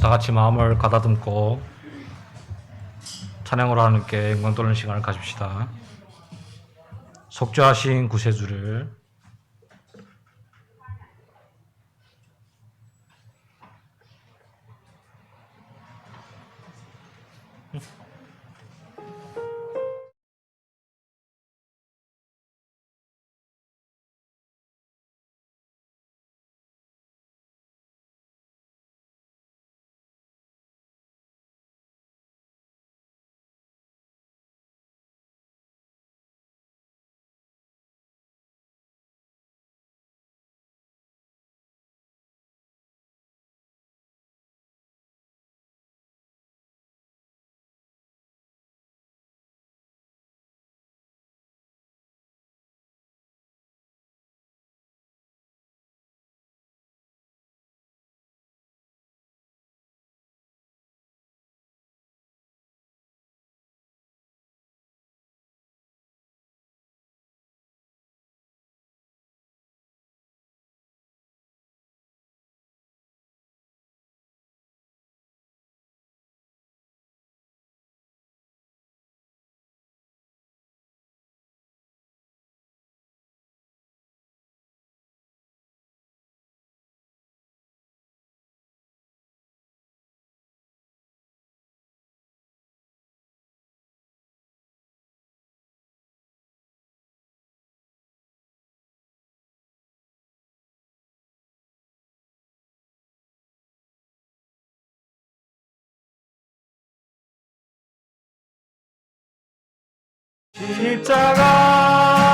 다 같이 마음을 가다듬고 찬양으로 하나님께 영광 돌리는 시간을 가집시다. 속죄하신 구세주를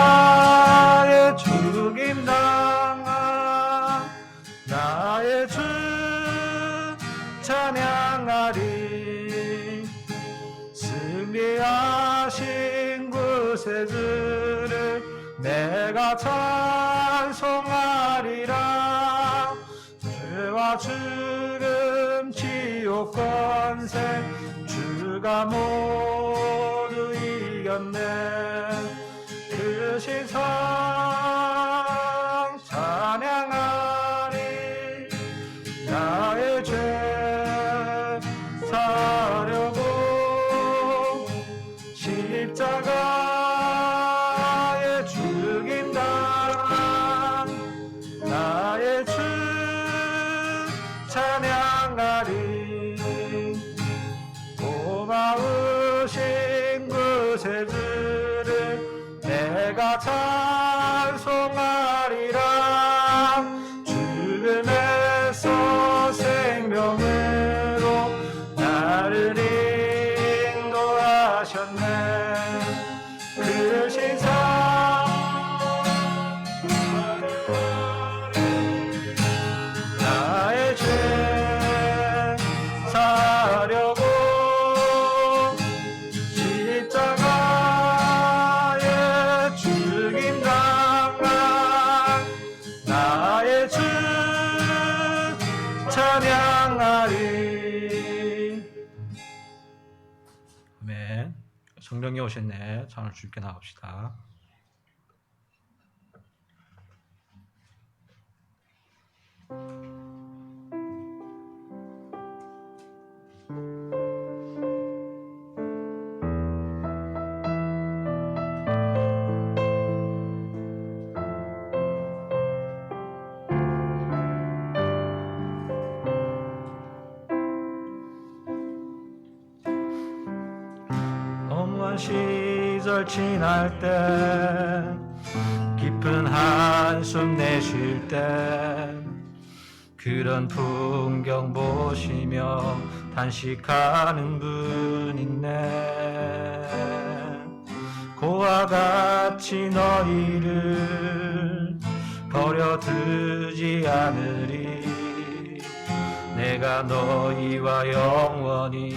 십자가에 죽임 당한 나의 주 찬양하리. 승리하신 구세주를 내가 찬송하리라. 죄와 죽음 지옥 권세 주가 모두 이겼네. 그 신성 찬양하리. 나의 죄 사려고 십자가에 죽임 당한 나의 주 찬양하리. 고마우신 구세주를 내가 찬송하리라. 죽음에서 생명으로 나를 인도하셨네. 그 신성 나의 죄 사려고 십자가에 죽임 당한 나의 주 찬양하리. 아멘. 성령이 오셨네. 찬을 주께 나갑시다. 엄한 시절 지날 때 깊은 한숨 내쉴 때 그런 풍경 보시며 단식하는 분 있네. 고와 같이 너희를 버려두지 않으리. 내가 너희와 영원히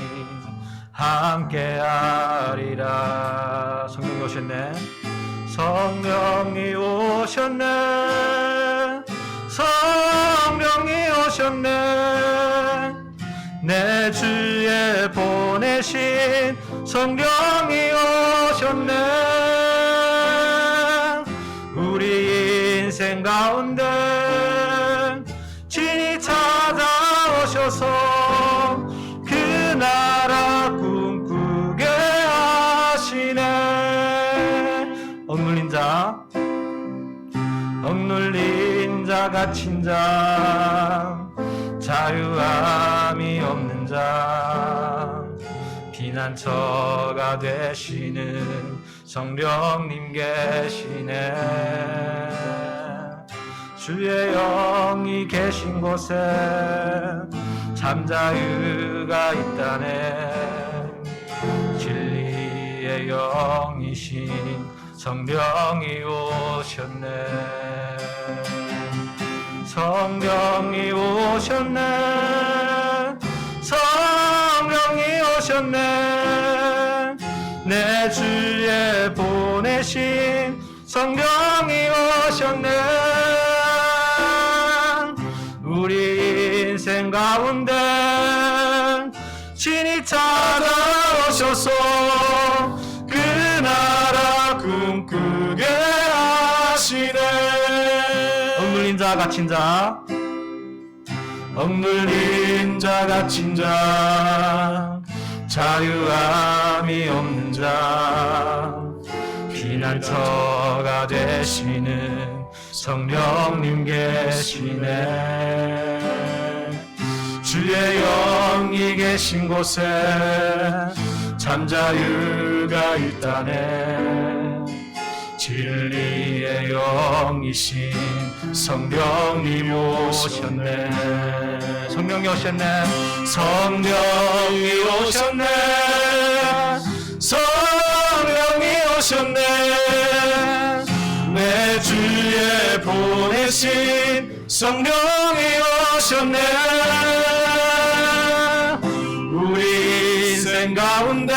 함께하리라. 성령이 오셨네. 성령이 오셨네. 성령이 오셨네. 내 주에 보내신 성령이 오셨네. 우리 인생 가운데 친히 찾아오셔서 억눌린 자 갇힌 자 자유함이 없는 자 피난처가 되시는 성령님 계시네. 주의 영이 계신 곳에 참 자유가 있다네. 진리의 영이신 성령이 오셨네. 성령이 오셨네. 성령이 오셨네. 내 주에 보내신 성령이 오셨네. 우리 인생 가운데 친히 찾아오셔서 그 나라 꿈꾸게 하시네. 억눌린 자 갇힌 자 억눌린 자 갇힌 자 자유함이 없는 자 피난처가 되시는 성령님 계시네. 주의 영이 계신 곳에 참 자유가 있다네. 진리의 영이신 성령님 오셨네. 성령이 오셨네. 성령이 오셨네. 성령이 오셨네. 내 주에 보내신 성령이 오셨네. 우리 인생 가운데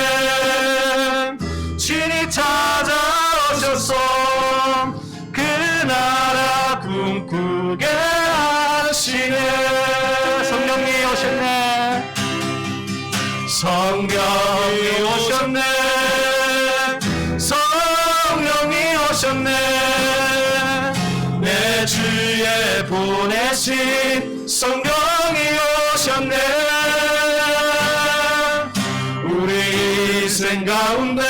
친히 찾아오셔서 그 나라 꿈꾸게 하시네. 성령이 오셨네. 성령이 오셨네. 성령이 오셨네. 내 주에 보내신 성령이 오셨네. 우리 인생 가운데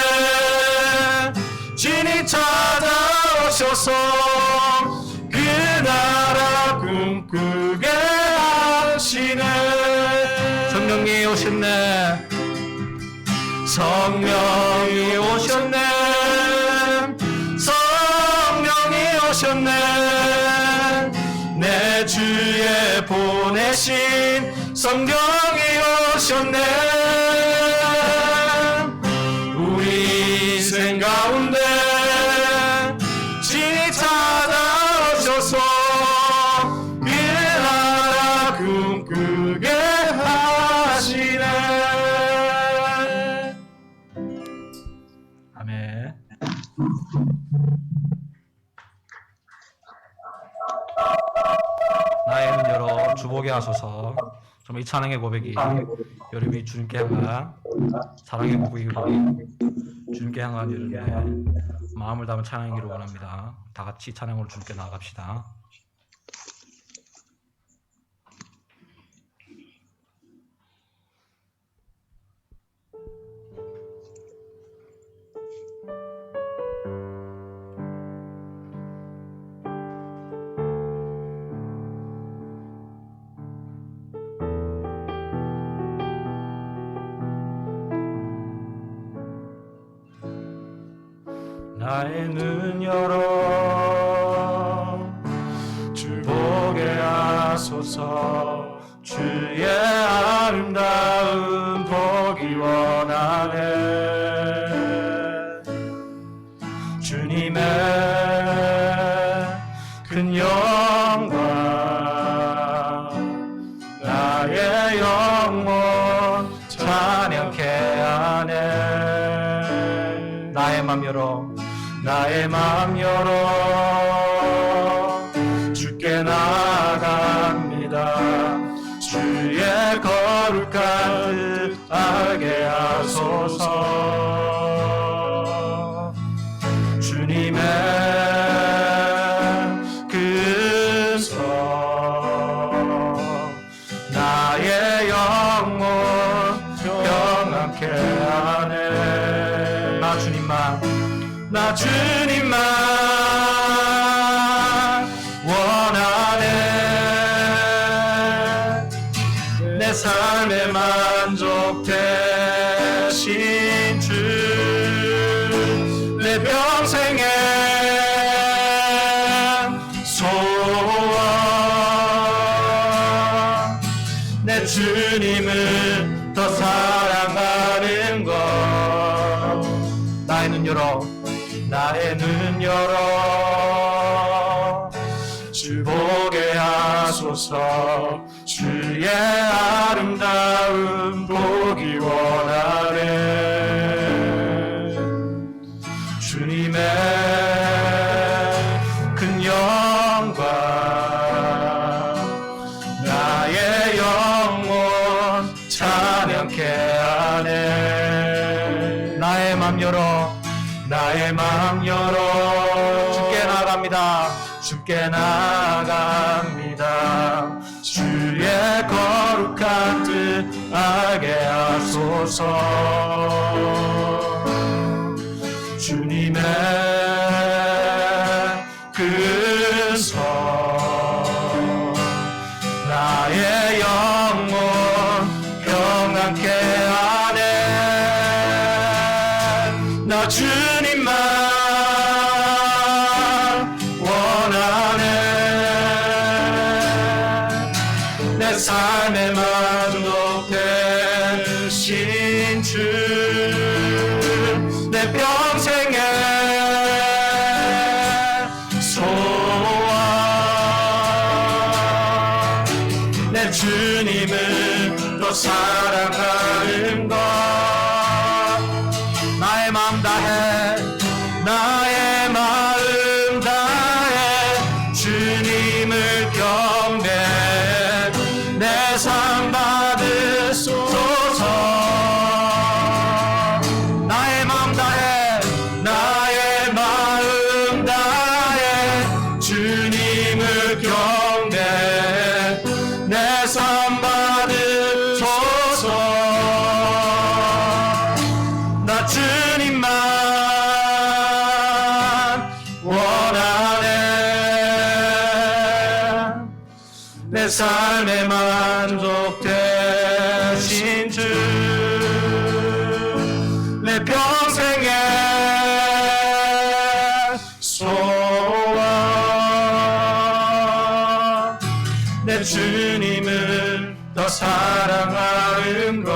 친히 찾아오셔서 그 나라 꿈꾸게 하시네. 성령이 오셨네. 성령이 오셨네. 성령이 오셨네. 내 주에 보내신 성령이 오셨네. 우리 인생 가운데 친히 찾아오셔서 그 나라 꿈꾸게 하시네. 아멘. 나의 문 열어 주보게 하소서. 정말 이 찬양의 고백이 여러분이 주님께 향한 사랑의 고백이고 주님께 향한 여러분의 마음을 담은 찬양이기를 원합니다. 다 같이 찬양으로 주님께 나아갑시다. 나의 눈 열어 주 보게 하소서. 주의 아름다움 보기 원하네. 주님의 큰 영광 나의 영혼 찬양케 하네. 나의 맘 열어 나의 맘 열어 주께 나아갑니다. 주의 거룩한 뜻 알게 하소서. 주님의 근성 나의 영혼 평안케 하네. 나 주님만 내 주님을 더 사랑하는 것. 나의 눈 열어, 나의 눈 열어 주 보게 하소서. 주의 아름다움 보기 원하네. 주님의 큰 영광 나의 영혼 찬양케 하네. 나의 맘 열어, 나의 맘 열어 주께 나갑니다. 주께 나갑니다. 주의 거룩한 뜻 알게 하소서. 주님의 큰 성 나의 영혼 평안케 하네. 나 주님만 원하네. 내 삶에 만족되신 주 내 평생의 소원. 내 주님을 더 사랑하는 것. 나의 마음 다해, 나의 마음 다해 주님을 경배해. 내 삶 받으소서. 나의 마음 다해, 나의 마음 다해 주님을 경배해. 내 삶 받으소서. 나 주님만 원하네. 내 삶에 만족되신 주 내 평생의 소원. 내 주님을 더 사랑하는 것.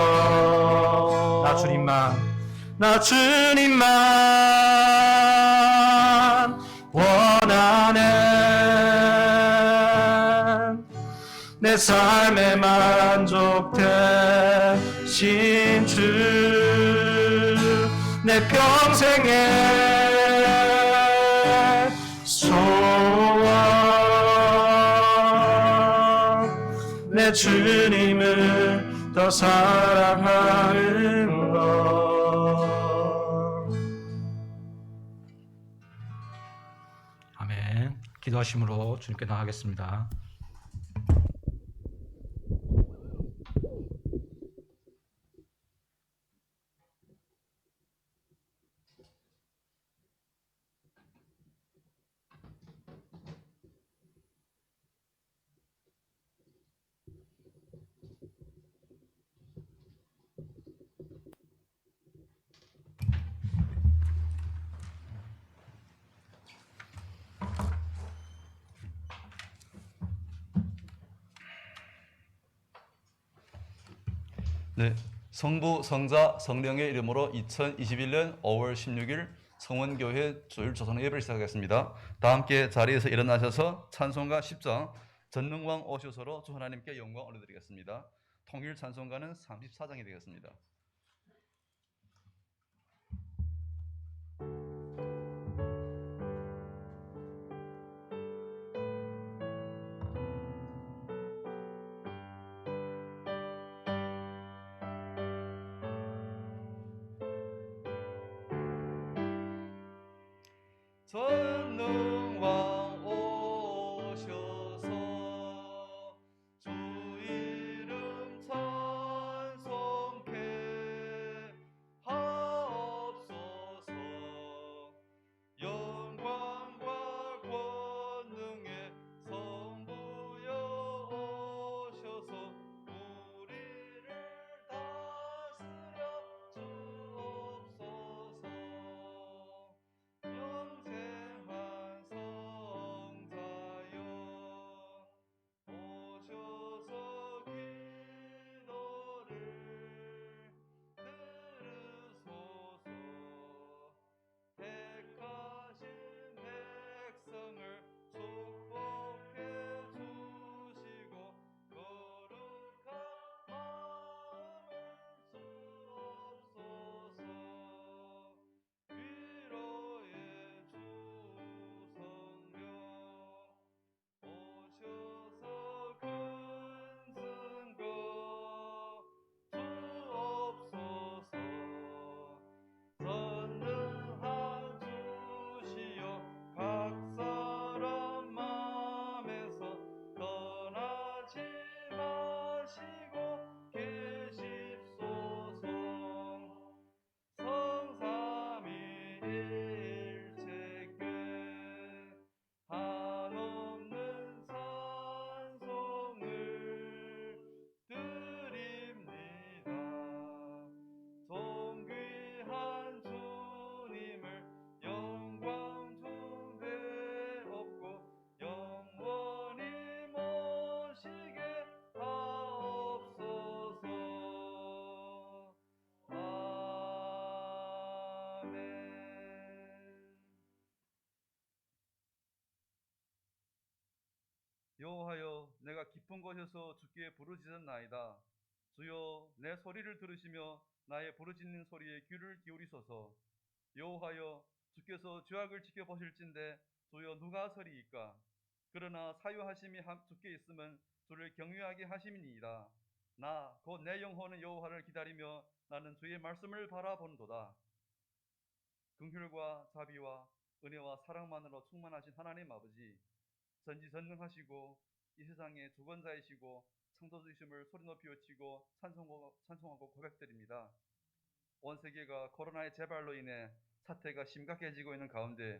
나 주님만 원하네. 내 삶에 만족되신 주 내 평생의 소원. 내 주님을 더 사랑하는 것. 아멘. 기도하심으로 주님께 나가겠습니다. 네, 성부, 성자, 성령의 이름으로 2021년 5월 16일 성원교회 주일 조선 예배를 시작하겠습니다. 다 함께 자리에서 일어나셔서 찬송가 10장 전능왕 오셔서로 주 하나님께 영광 올려드리겠습니다. 통일 찬송가는 34장이 되겠습니다. 전능왕 오셔서 주 이름 찬송케 하옵소서. 영광과 권능의 성부여 오셔서 우리를 다스려 주옵소서. 영생한 성 여호와여, 내가 깊은 곳에서 주께 부르짖었나이다. 주여, 내 소리를 들으시며 나의 부르짖는 소리에 귀를 기울이소서. 여호와여, 주께서 죄악을 지켜보실진대 주여 누가 서리이까? 그러나 사유하심이 주께 있으면 주를 경외하게 하심이니이다. 나 곧 내 영혼은 여호와를 기다리며 나는 주의 말씀을 바라본도다. 긍휼과 자비와 은혜와 사랑만으로 충만하신 하나님 아버지, 전지전능하시고 이 세상의 주권자이시고 창조주이심을 소리 높이 외치고 찬송하고 고백드립니다. 온 세계가 코로나의 재발로 인해 사태가 심각해지고 있는 가운데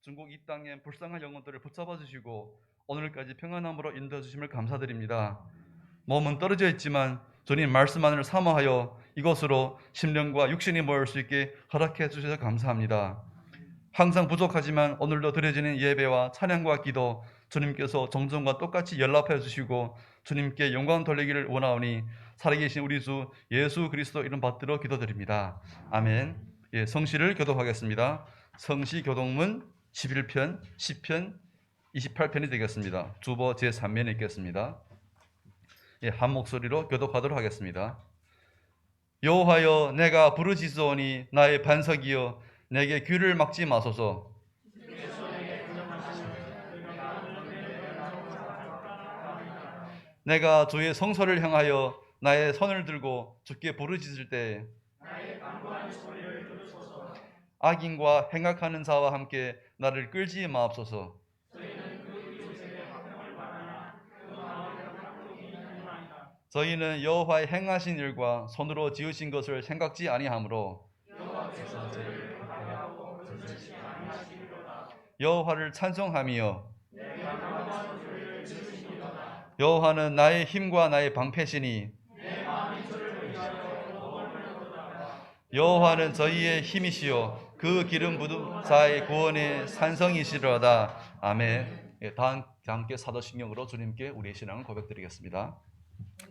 중국 이 땅의 불쌍한 영혼들을 붙잡아 주시고 오늘까지 평안함으로 인도해 주심을 감사드립니다. 몸은 떨어져 있지만 주님 말씀만을 사모하여 이곳으로 심령과 육신이 모일 수 있게 허락해 주셔서 감사합니다. 항상 부족하지만 오늘도 드려지는 예배와 찬양과 기도 주님께서 종전과 똑같이 연락해 주시고 주님께 영광 돌리기를 원하오니 살아계신 우리 주 예수 그리스도 이름 받들어 기도드립니다. 아멘. 예, 성시를 교독하겠습니다. 성시 교독문 11편, 10편, 28편이 되겠습니다. 주보 제3면에 있겠습니다. 예, 한 목소리로 교독하도록 하겠습니다. 여호와여, 내가 부르짖으오니 나의 반석이여 내게 귀를 막지 마소서. 내가 주의 성소를 향하여 나의 손을 들고 주께 부르짖을 때 악인과 행악하는 자와 함께 나를 끌지 마옵소서. 저희는 여호와의 행하신 일과 손으로 지으신 것을 생각지 아니하므로 여호와를 찬송하며 여호와는 나의 힘과 나의 방패시니 여호와는 저희의 힘이시요 그 기름 부은 자의 구원의 산성이시로다. 아멘. 예, 다 함께 사도신경으로 주님께 우리의 신앙을 고백드리겠습니다.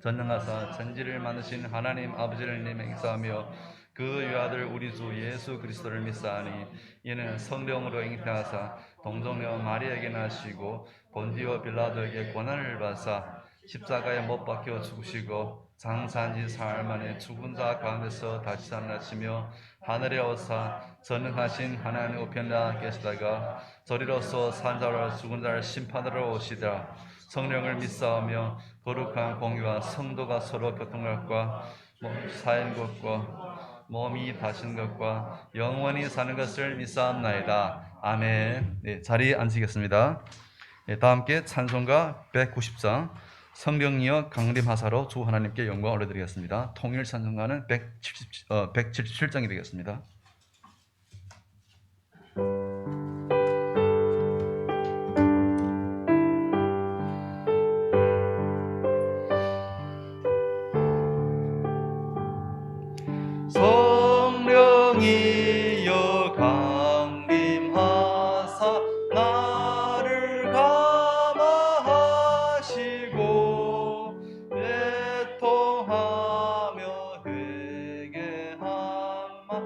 전능하사 천지를 만드신 하나님 아버지를 맹세하며 그 유아들 우리 주 예수 그리스도를 믿사하니 이는 성령으로 잉태하사 동정녀 마리아에게 나시고 본디오 빌라도에게 고난을 받사 십자가에 못 박혀 죽으시고 장사한 지 사흘 만에 죽은 자 가운데서 다시 살아나시며 하늘에 오사 전능하신 하나님 우편에 계시다가 저리로서 산 자와 죽은 자를 심판하러 오시더라. 성령을 믿사오며 거룩한 공유와 성도가 서로 교통할 것과 사는 것과 몸이 다신 것과 영원히 사는 것을 믿사옵나이다. 아멘. 네, 자리에 앉으시겠습니다. 네, 다 함께 찬송가 190장 성령이여 강림하사로 주 하나님께 영광 올려드리겠습니다. 통일 찬송가는 177장이 되겠습니다. 성령이여 강림하사 나를 감화하시고 애통하며 회개하마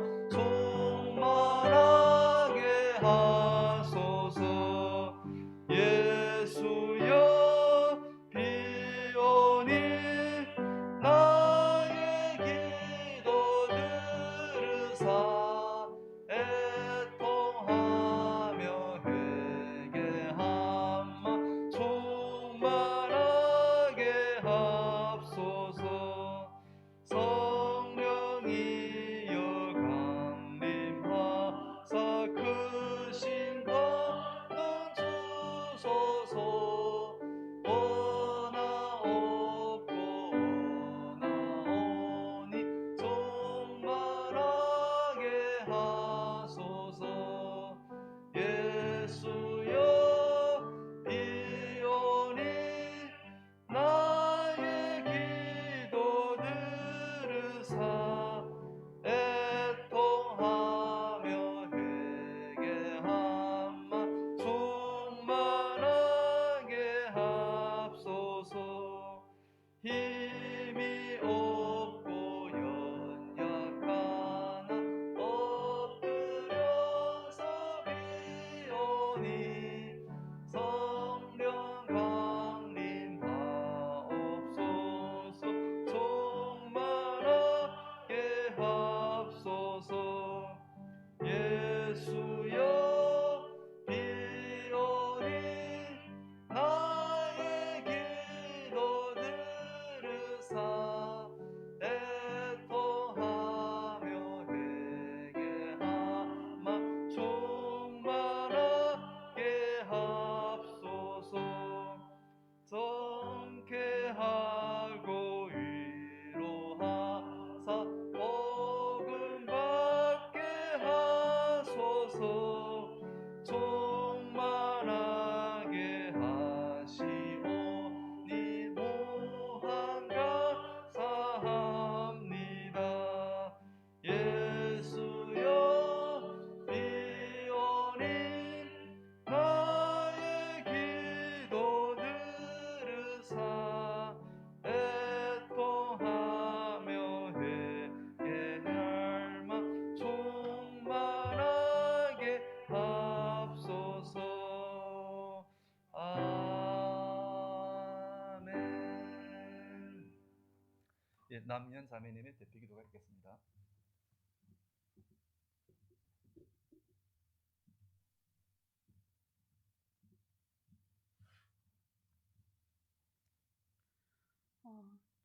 남현 자매님의 대표 기도가 있겠습니다.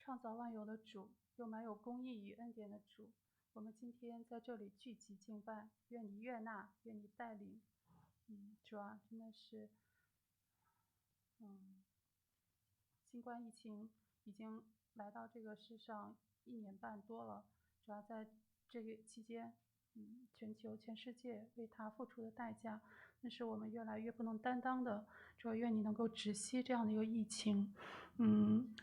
创造万有的主，又满有公义与恩典的主，我们今天在这里聚集敬拜，愿你悦纳，愿你带领。主啊，真的是，新冠疫情已经来到这个世上1年半多了，主要在这个期间，全球全世界为它付出的代价，那是我们越来越不能担当的。主啊，愿你能够止息这样的一个疫情。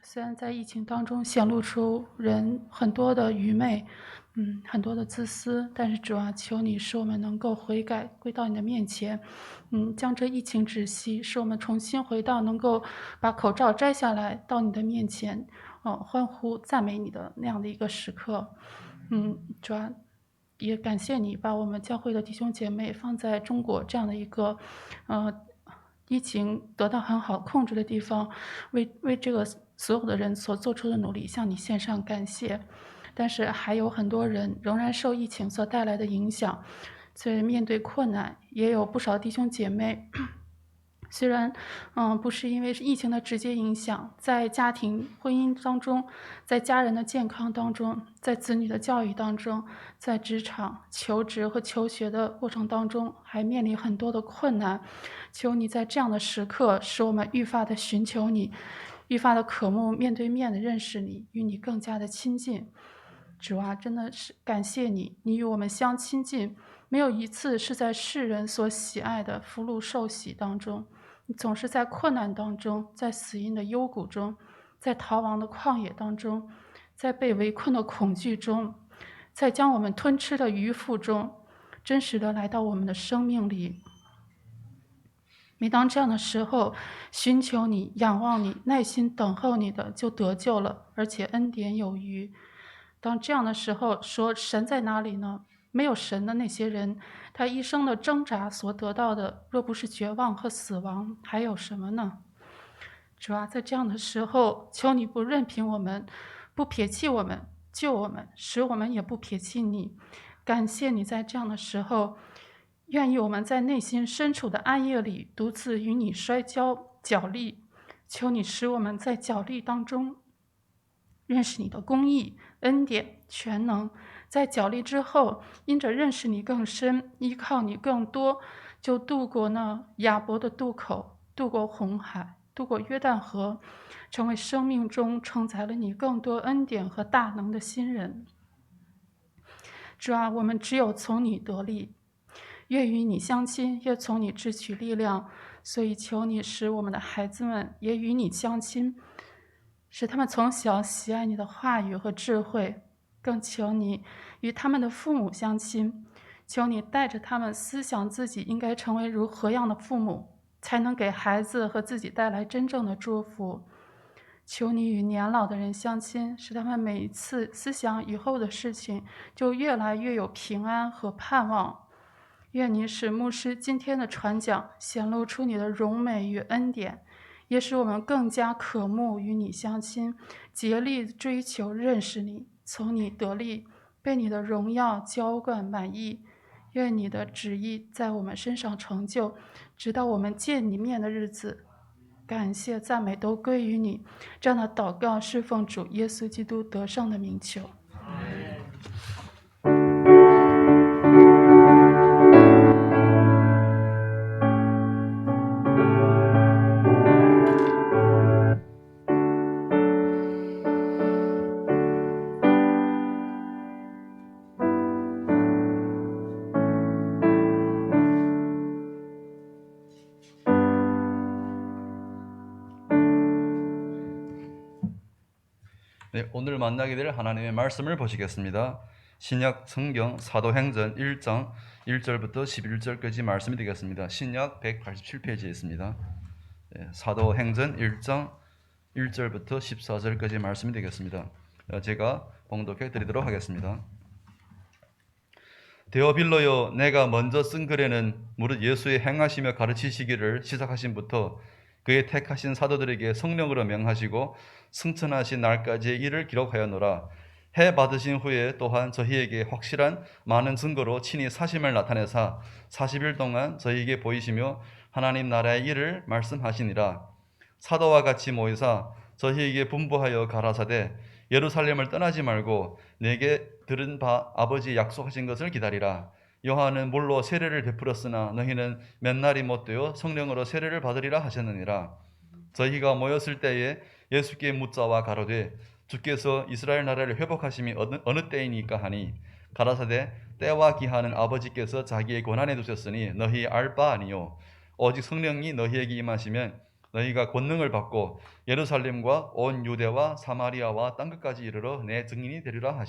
虽然在疫情当中显露出人很多的愚昧，很多的自私，但是主啊，求你使我们能够悔改，归到你的面前，将这疫情止息，使我们重新回到能够把口罩摘下来到你的面前，欢呼赞美你的那样的一个时刻。主啊，也感谢你把我们教会的弟兄姐妹放在中国这样的一个，疫情得到很好控制的地方，为这个所有的人所做出的努力向你献上感谢。但是还有很多人仍然受疫情所带来的影响，所以面对困难，也有不少弟兄姐妹虽然不是因为疫情的直接影响，在家庭婚姻当中，在家人的健康当中，在子女的教育当中，在职场求职和求学的过程当中，还面临很多的困难。求你在这样的时刻，使我们愈发的寻求你，愈发的渴慕面对面的认识你，与你更加的亲近。主啊，真的是感谢你，你与我们相亲近，没有一次是在世人所喜爱的福禄寿喜当中，你总是在困难当中，在死荫的幽谷中，在逃亡的旷野当中，在被围困的恐惧中，在将我们吞吃的鱼腹中，真实的来到我们的生命里。每当这样的时候，寻求你、仰望你、耐心等候你的，就得救了，而且恩典有余。当这样的时候，说神在哪里呢？没有神的那些人，他一生的挣扎所得到的，若不是绝望和死亡，还有什么呢？主啊，在这样的时候，求你不任凭我们，不撇弃我们，救我们，使我们也不撇弃你。感谢你在这样的时候，愿意我们在内心深处的暗夜里，独自与你摔跤角力。求你使我们在角力当中认识你的公义、恩典、全能，在角力之后，因着认识你更深，依靠你更多，就渡过那亚伯的渡口，渡过红海，渡过约旦河，成为生命中承载了你更多恩典和大能的新人。主啊，我们只有从你得力，越与你相亲，越从你支取力量。所以求你使我们的孩子们也与你相亲，使他们从小喜爱你的话语和智慧，更求你与他们的父母相亲，求你带着他们思想自己应该成为如何样的父母，才能给孩子和自己带来真正的祝福。求你与年老的人相亲，使他们每一次思想以后的事情就越来越有平安和盼望。愿你使牧师今天的传讲显露出你的荣美与恩典，也使我们更加渴慕与你相亲，竭力追求认识你，从你得力，被你的荣耀浇灌满意。愿你的旨意在我们身上成就，直到我们见你面的日子。感谢赞美都归于你。这样的祷告是奉主耶稣基督得胜的名求。네, 오늘 만나게 될 하나님의 말씀을 보시겠습니다. 신약 성경 사도행전 1장 1절부터 11절까지 말씀이 되겠습니다. 신약 187페이지에 있습니다. 네, 사도행전 1장 1절부터 14절까지 말씀이 되겠습니다. 제가 봉독해 드리도록 하겠습니다. 데오빌로여, 내가 먼저 쓴 글에는 무릇 예수의 행하시며 가르치시기를 시작하신부터 그의 택하신 사도들에게 성령으로 명하시고 승천하신 날까지의 일을 기록하였노라. 해 받으신 후에 또한 저희에게 확실한 많은 증거로 친히 사심을 나타내사 40일 동안 저희에게 보이시며 하나님 나라의 일을 말씀하시니라. 사도와 같이 모이사 저희에게 분부하여 가라사대 예루살렘을 떠나지 말고 내게 들은 바 아버지 약속하신 것을 기다리라. 요한은 물로 세례를 베풀었으나 너희는 몇 날이 못되어 성령으로 세례를 받으리라 하셨느니라. 저희가 모였을 때에 예수께 묻자와 가로되 주께서 이스라엘 나라를 회복하심이 어느 때이니까 하니 가라사대 때와 기한은 아버지께서 자기의 권한에 두셨으니 너희 알 바 아니요 오직 성령이 너희에게 임하시면 너희가 권능을 받고 예루살렘과 온 유대와 사마리아와 땅끝까지 이르러 내 증인이 되리라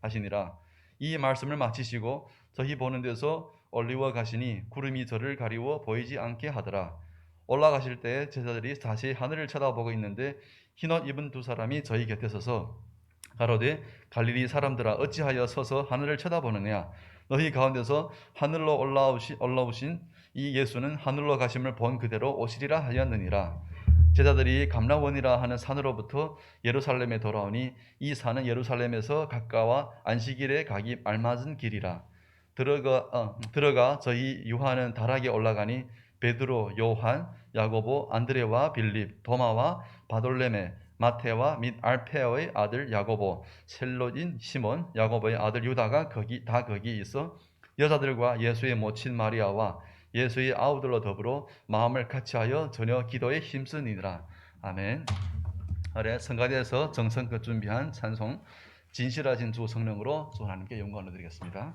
하시니라. 이 말씀을 마치시고 저희 보는 데서 올리워 가시니 구름이 저를 가리워 보이지 않게 하더라. 올라가실 때 제자들이 다시 하늘을 쳐다보고 있는데 흰옷 입은 두 사람이 저희 곁에 서서 가로되 갈릴리 사람들아 어찌하여 서서 하늘을 쳐다보느냐. 너희 가운데서 하늘로 올라오신 이 예수는 하늘로 가심을 본 그대로 오시리라 하였느니라. 제자들이 감람원이라 하는 산으로부터 예루살렘에 돌아오니 이 산은 예루살렘에서 가까워 안식일에 가기 알맞은 길이라. 들어가 저희 요한은 다락에 올라가니 베드로, 요한, 야고보, 안드레와 빌립, 도마와 바돌레메, 마테와 및 알페오의 아들 야고보, 셀로인 시몬, 야고보의 아들 유다가 거기 있어 여자들과 예수의 모친 마리아와 예수의 아우들로 더불어 마음을 같이하여 전혀 기도에 힘쓰니라. 아멘. 아래 성가대에서 정성껏 준비한 찬송 진실하신 주 성령으로 주 하나님께 영광을 드리겠습니다.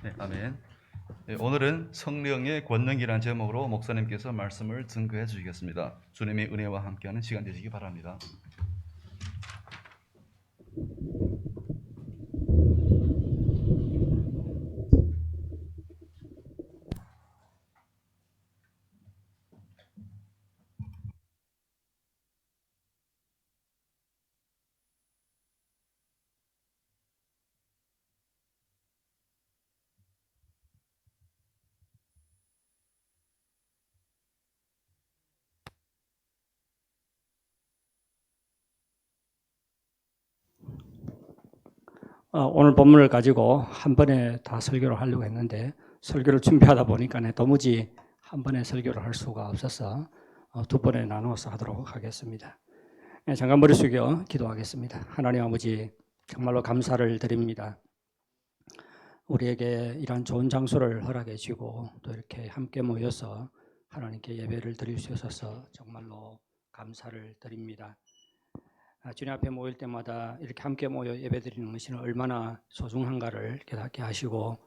네, 아멘. 네, 오늘은 성령의 권능이라는 제목으로 목사님께서 말씀을 증거해 주시겠습니다. 주님의 은혜와 함께하는 시간 되시기 바랍니다. 오늘 본문을 가지고 한 번에 다 설교를 하려고 했는데 설교를 준비하다 보니까 도무지 한 번에 설교를 할 수가 없어서 두 번에 나누어서 하도록 하겠습니다. 잠깐 머리 숙여 기도하겠습니다. 하나님 아버지, 정말로 감사를 드립니다. 우리에게 이런 좋은 장소를 허락해 주시고 또 이렇게 함께 모여서 하나님께 예배를 드릴 수 있어서 정말로 감사를 드립니다. 주님 앞에 모일 때마다 이렇게 함께 모여 예배드리는 것이 얼마나 소중한가를 깨닫게 하시고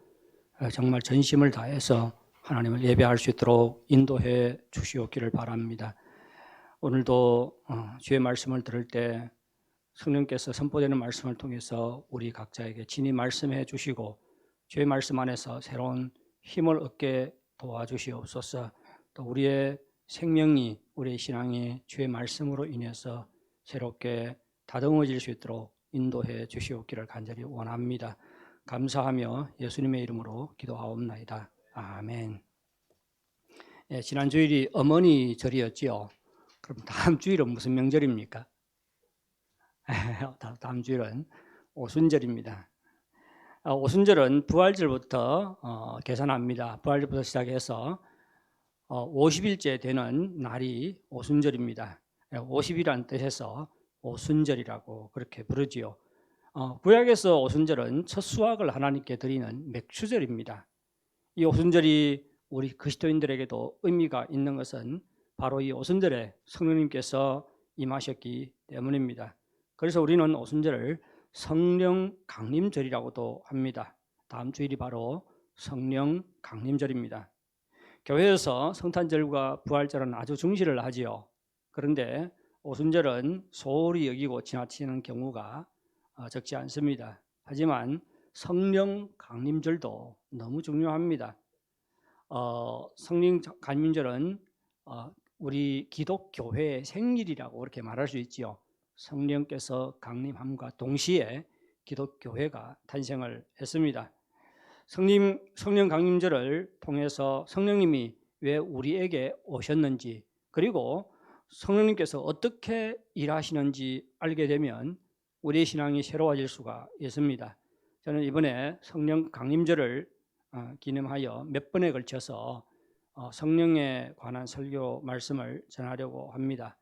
정말 전심을 다해서 하나님을 예배할 수 있도록 인도해 주시옵기를 바랍니다. 오늘도 주의 말씀을 들을 때 성령께서 선포되는 말씀을 통해서 우리 각자에게 친히 말씀해 주시고 주의 말씀 안에서 새로운 힘을 얻게 도와주시옵소서. 또 우리의 생명이, 우리의 신앙이 주의 말씀으로 인해서 새롭게 다듬어질 수 있도록 인도해 주시옵기를 간절히 원합니다. 감사하며 예수님의 이름으로 기도하옵나이다. 아멘. 지난 주일이 어머니 절이었지요. 그럼 다음 주일은 무슨 명절입니까? 다음 주일은 오순절입니다. 오순절은 부활절부터 계산합니다. 부활절부터 시작해서 50일째 되는 날이 오순절입니다. 50이라는 뜻에서 오순절이라고 그렇게 부르지요. 구약에서 오순절은 첫 수확을 하나님께 드리는 맥추절입니다. 이 오순절이 우리 그리스도인들에게도 의미가 있는 것은 바로 이 오순절에 성령님께서 임하셨기 때문입니다. 그래서 우리는 오순절을 성령 강림절이라고도 합니다. 다음 주일이 바로 성령 강림절입니다. 교회에서 성탄절과 부활절은 아주 중시를 하지요. 그런데 오순절은 소홀히 여기고 지나치는 경우가 적지 않습니다. 하지만 성령 강림절도 너무 중요합니다. 성령 강림절은 우리 기독교회의 생일이라고 그렇게 말할 수 있지요. 성령께서 강림함과 동시에 기독교회가 탄생을 했습니다. 성령 강림절을 통해서 성령님이 왜 우리에게 오셨는지, 그리고 성령님께서 어떻게 일하시는지 알게 되면 우리의 신앙이 새로워질 수가 있습니다. 저는 이번에 성령 강림절을 기념하여 몇 번에 걸쳐서 성령에 관한 설교 말씀을 전하려고 합니다.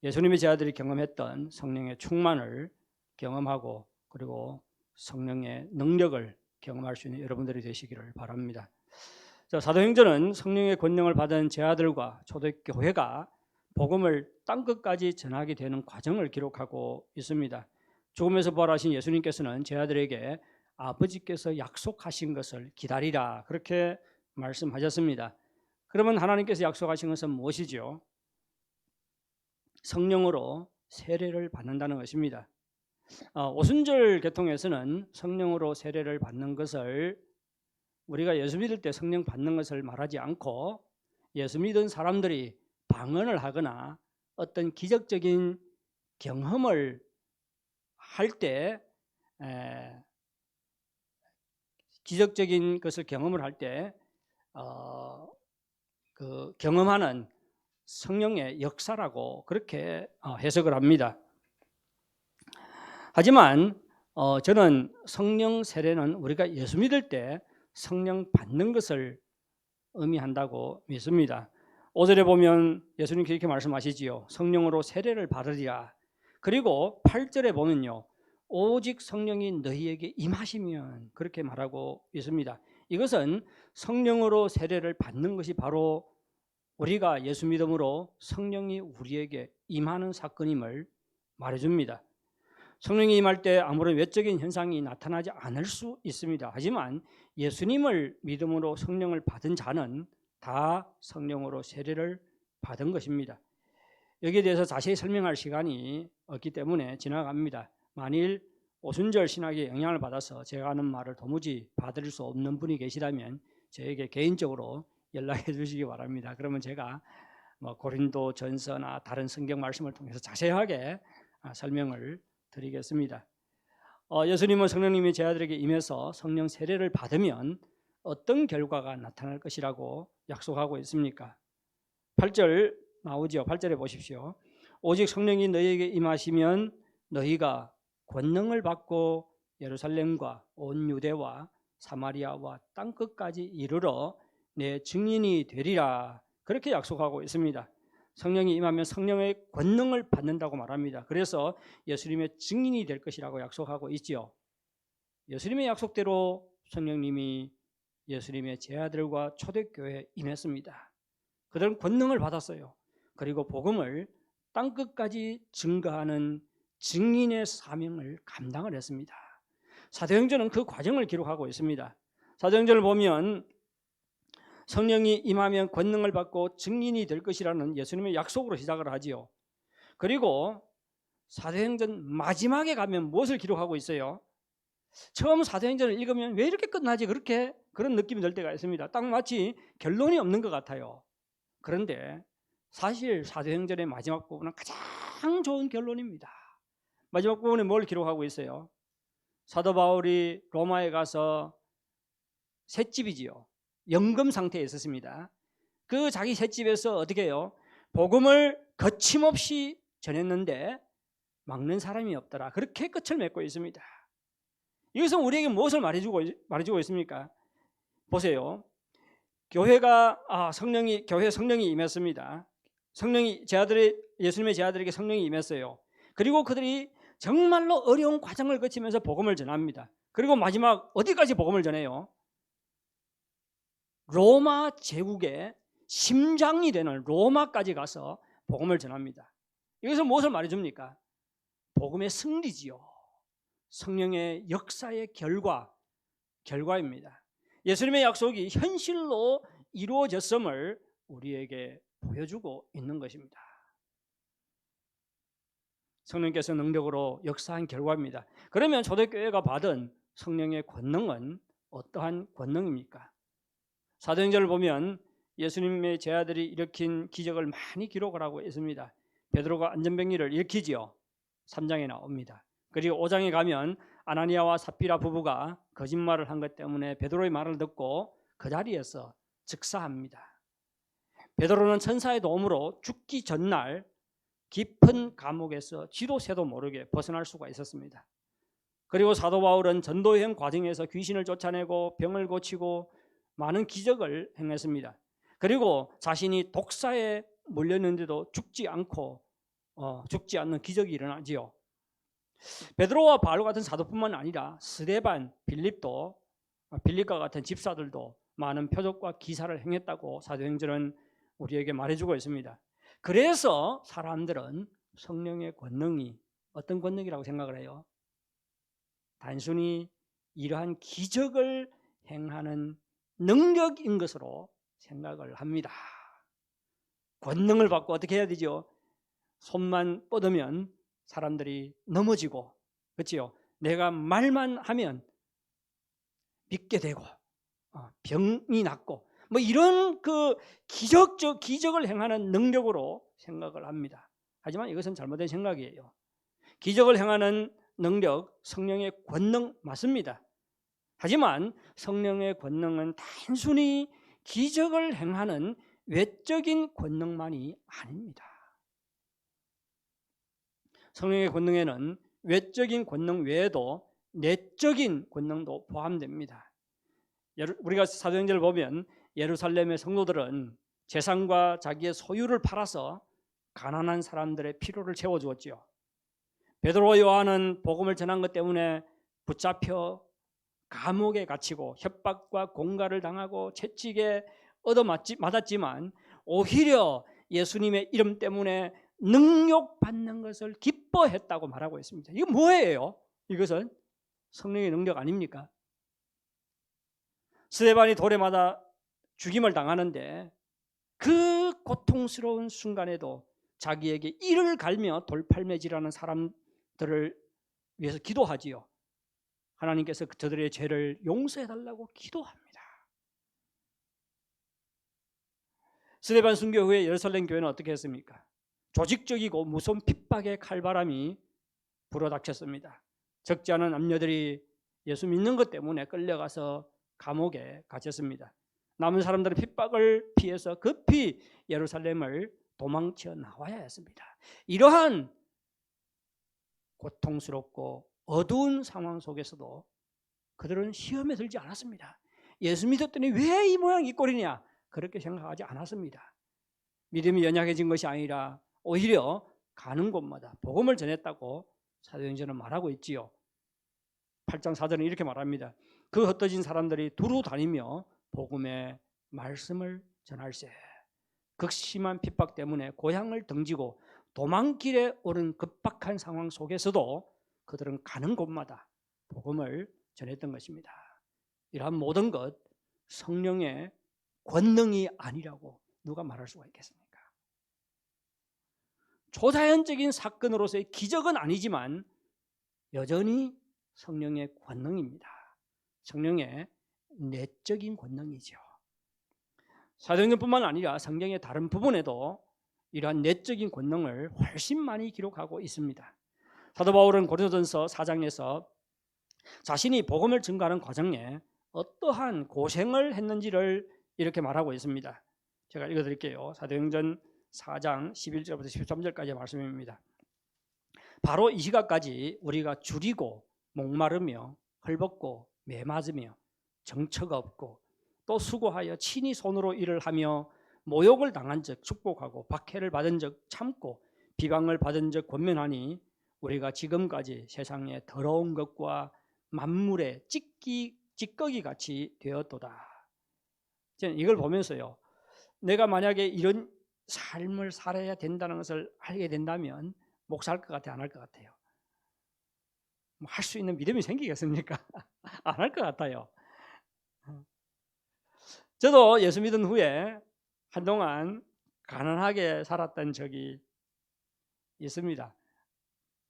예수님의 제자들이 경험했던 성령의 충만을 경험하고 그리고 성령의 능력을 경험할 수 있는 여러분들이 되시기를 바랍니다. 사도행전은 성령의 권능을 받은 제자들과 초대교회가 복음을 땅끝까지 전하게 되는 과정을 기록하고 있습니다. 죽음에서 부활하신 예수님께서는 제자들에게 아버지께서 약속하신 것을 기다리라 그렇게 말씀하셨습니다. 그러면 하나님께서 약속하신 것은 무엇이죠? 성령으로 세례를 받는다는 것입니다. 오순절 계통에서는 성령으로 세례를 받는 것을 우리가 예수 믿을 때 성령 받는 것을 말하지 않고 예수 믿은 사람들이 방언을 하거나 어떤 기적적인 경험을 할 때 기적적인 것을 경험을 할 때 그 경험하는 성령의 역사라고 그렇게 해석을 합니다. 하지만 저는 성령 세례는 우리가 예수 믿을 때 성령 받는 것을 의미한다고 믿습니다. 5절에 보면 예수님께서 이렇게 말씀하시지요. 성령으로 세례를 받으리라. 그리고 8절에 보면요. 오직 성령이 너희에게 임하시면 그렇게 말하고 있습니다. 이것은 성령으로 세례를 받는 것이 바로 우리가 예수 믿음으로 성령이 우리에게 임하는 사건임을 말해줍니다. 성령이 임할 때 아무런 외적인 현상이 나타나지 않을 수 있습니다. 하지만 예수님을 믿음으로 성령을 받은 자는 다 성령으로 세례를 받은 것입니다. 여기에 대해서 자세히 설명할 시간이 없기 때문에 지나갑니다. 만일 오순절 신학에 영향을 받아서 제가 하는 말을 도무지 받을 수 없는 분이 계시다면 저에게 개인적으로 연락해 주시기 바랍니다. 그러면 제가 고린도 전서나 다른 성경 말씀을 통해서 자세하게 설명을 드리겠습니다. 예수님은 성령님이 제 아들에게 임해서 성령 세례를 받으면 어떤 결과가 나타날 것이라고 약속하고 있습니까? 8절 나오죠. 8절에 보십시오. 오직 성령이 너희에게 임하시면 너희가 권능을 받고 예루살렘과 온 유대와 사마리아와 땅끝까지 이르러 내 증인이 되리라. 그렇게 약속하고 있습니다. 성령이 임하면 성령의 권능을 받는다고 말합니다. 그래서 예수님의 증인이 될 것이라고 약속하고 있지요. 예수님의 약속대로 성령님이 예수님의 제자들과 초대교회에 임했습니다. 그들은 권능을 받았어요. 그리고 복음을 땅끝까지 증거하는 증인의 사명을 감당을 했습니다. 사도행전은 그 과정을 기록하고 있습니다. 사도행전을 보면 성령이 임하면 권능을 받고 증인이 될 것이라는 예수님의 약속으로 시작을 하지요. 그리고 사도행전 마지막에 가면 무엇을 기록하고 있어요? 처음 사도행전을 읽으면 왜 이렇게 끝나지? 그런 느낌이 들 때가 있습니다. 딱 마치 결론이 없는 것 같아요. 그런데 사실 사도행전의 마지막 부분은 가장 좋은 결론입니다. 마지막 부분에 뭘 기록하고 있어요? 사도 바울이 로마에 가서 셋집이지요. 연금 상태에 있었습니다. 그 자기 셋집에서 어떻게 해요? 복음을 거침없이 전했는데 막는 사람이 없더라. 그렇게 끝을 맺고 있습니다. 이것은 우리에게 무엇을 말해주고 있습니까? 보세요. 교회 성령이 임했습니다. 예수님의 제자들에게 성령이 임했어요. 그리고 그들이 정말로 어려운 과정을 거치면서 복음을 전합니다. 그리고 마지막 어디까지 복음을 전해요? 로마 제국의 심장이 되는 로마까지 가서 복음을 전합니다. 이것은 무엇을 말해줍니까? 복음의 승리지요. 성령의 역사의 결과입니다. 예수님의 약속이 현실로 이루어졌음을 우리에게 보여주고 있는 것입니다. 성령께서 능력으로 역사한 결과입니다. 그러면 초대교회가 받은 성령의 권능은 어떠한 권능입니까? 사도행전을 보면 예수님의 제자들이 일으킨 기적을 많이 기록을 하고 있습니다. 베드로가 안전병기를 일으키지요. 3장에 나옵니다. 그리고 5장에 가면 아나니아와 삽비라 부부가 거짓말을 한 것 때문에 베드로의 말을 듣고 그 자리에서 즉사합니다. 베드로는 천사의 도움으로 죽기 전날 깊은 감옥에서 쥐도 새도 모르게 벗어날 수가 있었습니다. 그리고 사도 바울은 전도여행 과정에서 귀신을 쫓아내고 병을 고치고 많은 기적을 행했습니다. 그리고 자신이 독사에 몰렸는데도 죽지 않는 기적이 일어나지요. 베드로와 바울 같은 사도뿐만 아니라 스데반, 빌립과 같은 집사들도 많은 표적과 기사를 행했다고 사도행전은 우리에게 말해주고 있습니다. 그래서 사람들은 성령의 권능이 어떤 권능이라고 생각을 해요? 단순히 이러한 기적을 행하는 능력인 것으로 생각을 합니다. 권능을 받고 어떻게 해야 되죠? 손만 뻗으면 사람들이 넘어지고, 그렇지요? 내가 말만 하면 믿게 되고 병이 낫고 이런 그 기적을 행하는 능력으로 생각을 합니다. 하지만 이것은 잘못된 생각이에요. 기적을 행하는 능력, 성령의 권능 맞습니다. 하지만 성령의 권능은 단순히 기적을 행하는 외적인 권능만이 아닙니다. 성령의 권능에는 외적인 권능 외에도 내적인 권능도 포함됩니다. 우리가 사도행전을 보면 예루살렘의 성도들은 재산과 자기의 소유를 팔아서 가난한 사람들의 필요를 채워주었지요. 베드로와 요한은 복음을 전한 것 때문에 붙잡혀 감옥에 갇히고 협박과 공갈을 당하고 채찍에 얻어맞았지만 오히려 예수님의 이름 때문에 능욕받는 것을 기뻐했다고 말하고 있습니다. 이거 뭐예요? 이것은 성령의 능력 아닙니까? 스데반이 돌에 맞아 죽임을 당하는데 그 고통스러운 순간에도 자기에게 이를 갈며 돌팔매질하는 사람들을 위해서 기도하지요. 하나님께서 저들의 죄를 용서해달라고 기도합니다. 스데반 순교 후에 예루살렘 교회는 어떻게 했습니까? 조직적이고 무서운 핍박의 칼바람이 불어닥쳤습니다. 적지 않은 남녀들이 예수 믿는 것 때문에 끌려가서 감옥에 갇혔습니다. 남은 사람들은 핍박을 피해서 급히 예루살렘을 도망쳐 나와야 했습니다. 이러한 고통스럽고 어두운 상황 속에서도 그들은 시험에 들지 않았습니다. 예수 믿었더니 왜 이 모양 이 꼴이냐? 그렇게 생각하지 않았습니다. 믿음이 연약해진 것이 아니라 오히려 가는 곳마다 복음을 전했다고 사도행전은 말하고 있지요. 8장 4절은 이렇게 말합니다. 그 흩어진 사람들이 두루 다니며 복음의 말씀을 전할세. 극심한 핍박 때문에 고향을 등지고 도망길에 오른 급박한 상황 속에서도 그들은 가는 곳마다 복음을 전했던 것입니다. 이러한 모든 것 성령의 권능이 아니라고 누가 말할 수가 있겠습니까? 초자연적인 사건으로서의 기적은 아니지만 여전히 성령의 권능입니다. 성령의 내적인 권능이죠. 사도행전뿐만 아니라 성경의 다른 부분에도 이러한 내적인 권능을 훨씬 많이 기록하고 있습니다. 사도 바울은 고린도전서 4장에서 자신이 복음을 증거하는 과정에 어떠한 고생을 했는지를 이렇게 말하고 있습니다. 제가 읽어드릴게요. 사도행전 4장 11절부터 13절까지의 말씀입니다. 바로 이 시각까지 우리가 줄이고 목마르며 헐벗고 매맞으며 정처가 없고 또 수고하여 친히 손으로 일을 하며 모욕을 당한 적 축복하고 박해를 받은 적 참고 비방을 받은 적 권면하니 우리가 지금까지 세상의 더러운 것과 만물의 찌꺼기 같이 되었도다. 저는 이걸 보면서요, 내가 만약에 이런 삶을 살아야 된다는 것을 알게 된다면 목사할 것 같아요? 안 할 것 같아요? 할 수 있는 믿음이 생기겠습니까? 안 할 것 같아요. 저도 예수 믿은 후에 한동안 가난하게 살았던 적이 있습니다.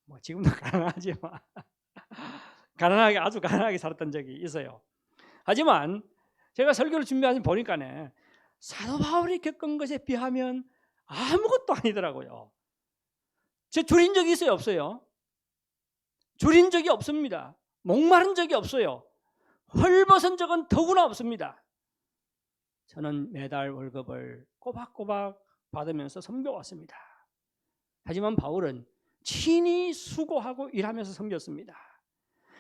뭐 지금도 가난하지만 가난하게, 아주 가난하게 살았던 적이 있어요. 하지만 제가 설교를 준비하니 보니까네, 사도 바울이 겪은 것에 비하면 아무것도 아니더라고요. 제 줄인 적이 있어요, 없어요? 줄인 적이 없습니다. 목마른 적이 없어요. 헐벗은 적은 더구나 없습니다. 저는 매달 월급을 꼬박꼬박 받으면서 섬겨왔습니다. 하지만 바울은 친히 수고하고 일하면서 섬겼습니다.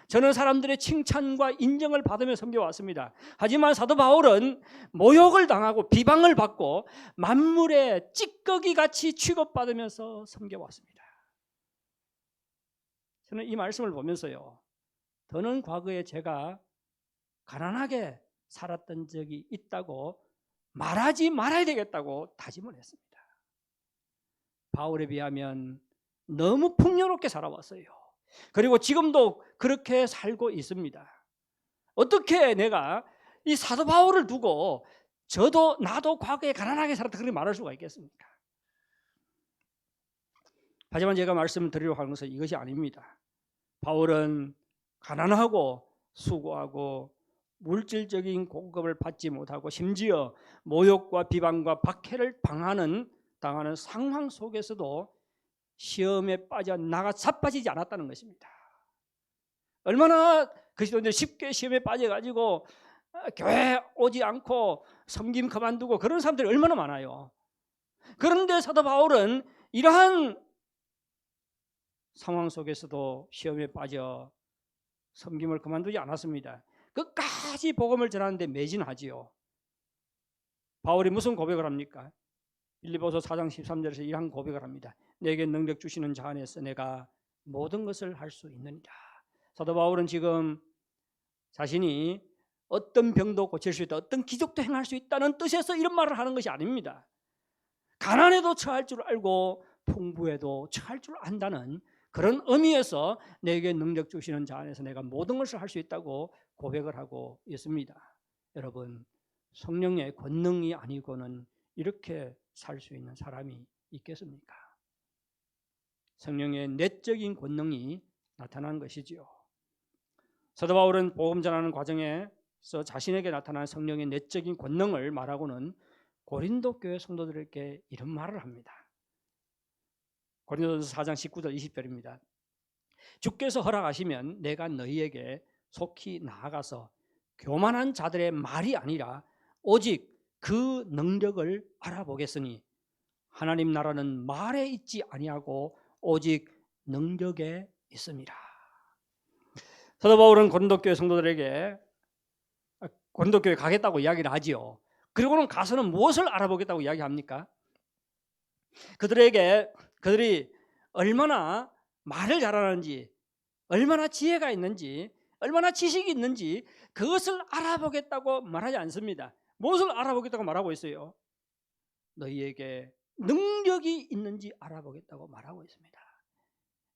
저는 사람들의 칭찬과 인정을 받으며 섬겨왔습니다. 하지만 사도 바울은 모욕을 당하고 비방을 받고 만물의 찌꺼기같이 취급받으면서 섬겨왔습니다. 저는 이 말씀을 보면서요, 더는 과거에 제가 가난하게 살았던 적이 있다고 말하지 말아야 되겠다고 다짐을 했습니다. 바울에 비하면 너무 풍요롭게 살아왔어요. 그리고 지금도 그렇게 살고 있습니다. 어떻게 내가 이 사도 바울을 두고 나도 과거에 가난하게 살았다 그렇게 말할 수가 있겠습니까? 하지만 제가 말씀드리려고 하는 것은 이것이 아닙니다. 바울은 가난하고 수고하고 물질적인 공급을 받지 못하고 심지어 모욕과 비방과 박해를 당하는 상황 속에서도 시험에 빠져 나가 자빠지지 않았다는 것입니다. 얼마나 그리스도인들이 쉽게 시험에 빠져가지고 교회 오지 않고 섬김 그만두고 그런 사람들이 얼마나 많아요. 그런데 사도 바울은 이러한 상황 속에서도 시험에 빠져 섬김을 그만두지 않았습니다. 끝까지 복음을 전하는데 매진하지요. 바울이 무슨 고백을 합니까? 빌립보서 4장 13절에서 이러한 고백을 합니다. 내게 능력 주시는 자 안에서 내가 모든 것을 할 수 있느니라. 사도 바울은 지금 자신이 어떤 병도 고칠 수 있다, 어떤 기적도 행할 수 있다는 뜻에서 이런 말을 하는 것이 아닙니다. 가난에도 처할 줄 알고 풍부해도 처할 줄 안다는 그런 의미에서 내게 능력 주시는 자 안에서 내가 모든 것을 할 수 있다고 고백을 하고 있습니다. 여러분, 성령의 권능이 아니고는 이렇게 살 수 있는 사람이 있겠습니까? 성령의 내적인 권능이 나타난 것이지요. 사도 바울은 복음 전하는 과정에서 자신에게 나타난 성령의 내적인 권능을 말하고는 고린도 교회 성도들에게 이런 말을 합니다. 고린도전서 4장 19절 20절입니다. 주께서 허락하시면 내가 너희에게 속히 나아가서 교만한 자들의 말이 아니라 오직 그 능력을 알아보겠으니 하나님 나라는 말에 있지 아니하고 오직 능력에 있습니다. 사도 바울은 고린도 교회 성도들에게 고린도 교회 가겠다고 이야기를 하지요. 그리고는 가서는 무엇을 알아보겠다고 이야기합니까? 그들이 얼마나 말을 잘하는지, 얼마나 지혜가 있는지, 얼마나 지식이 있는지 그것을 알아보겠다고 말하지 않습니다. 무엇을 알아보겠다고 말하고 있어요? 너희에게 능력이 있는지 알아보겠다고 말하고 있습니다.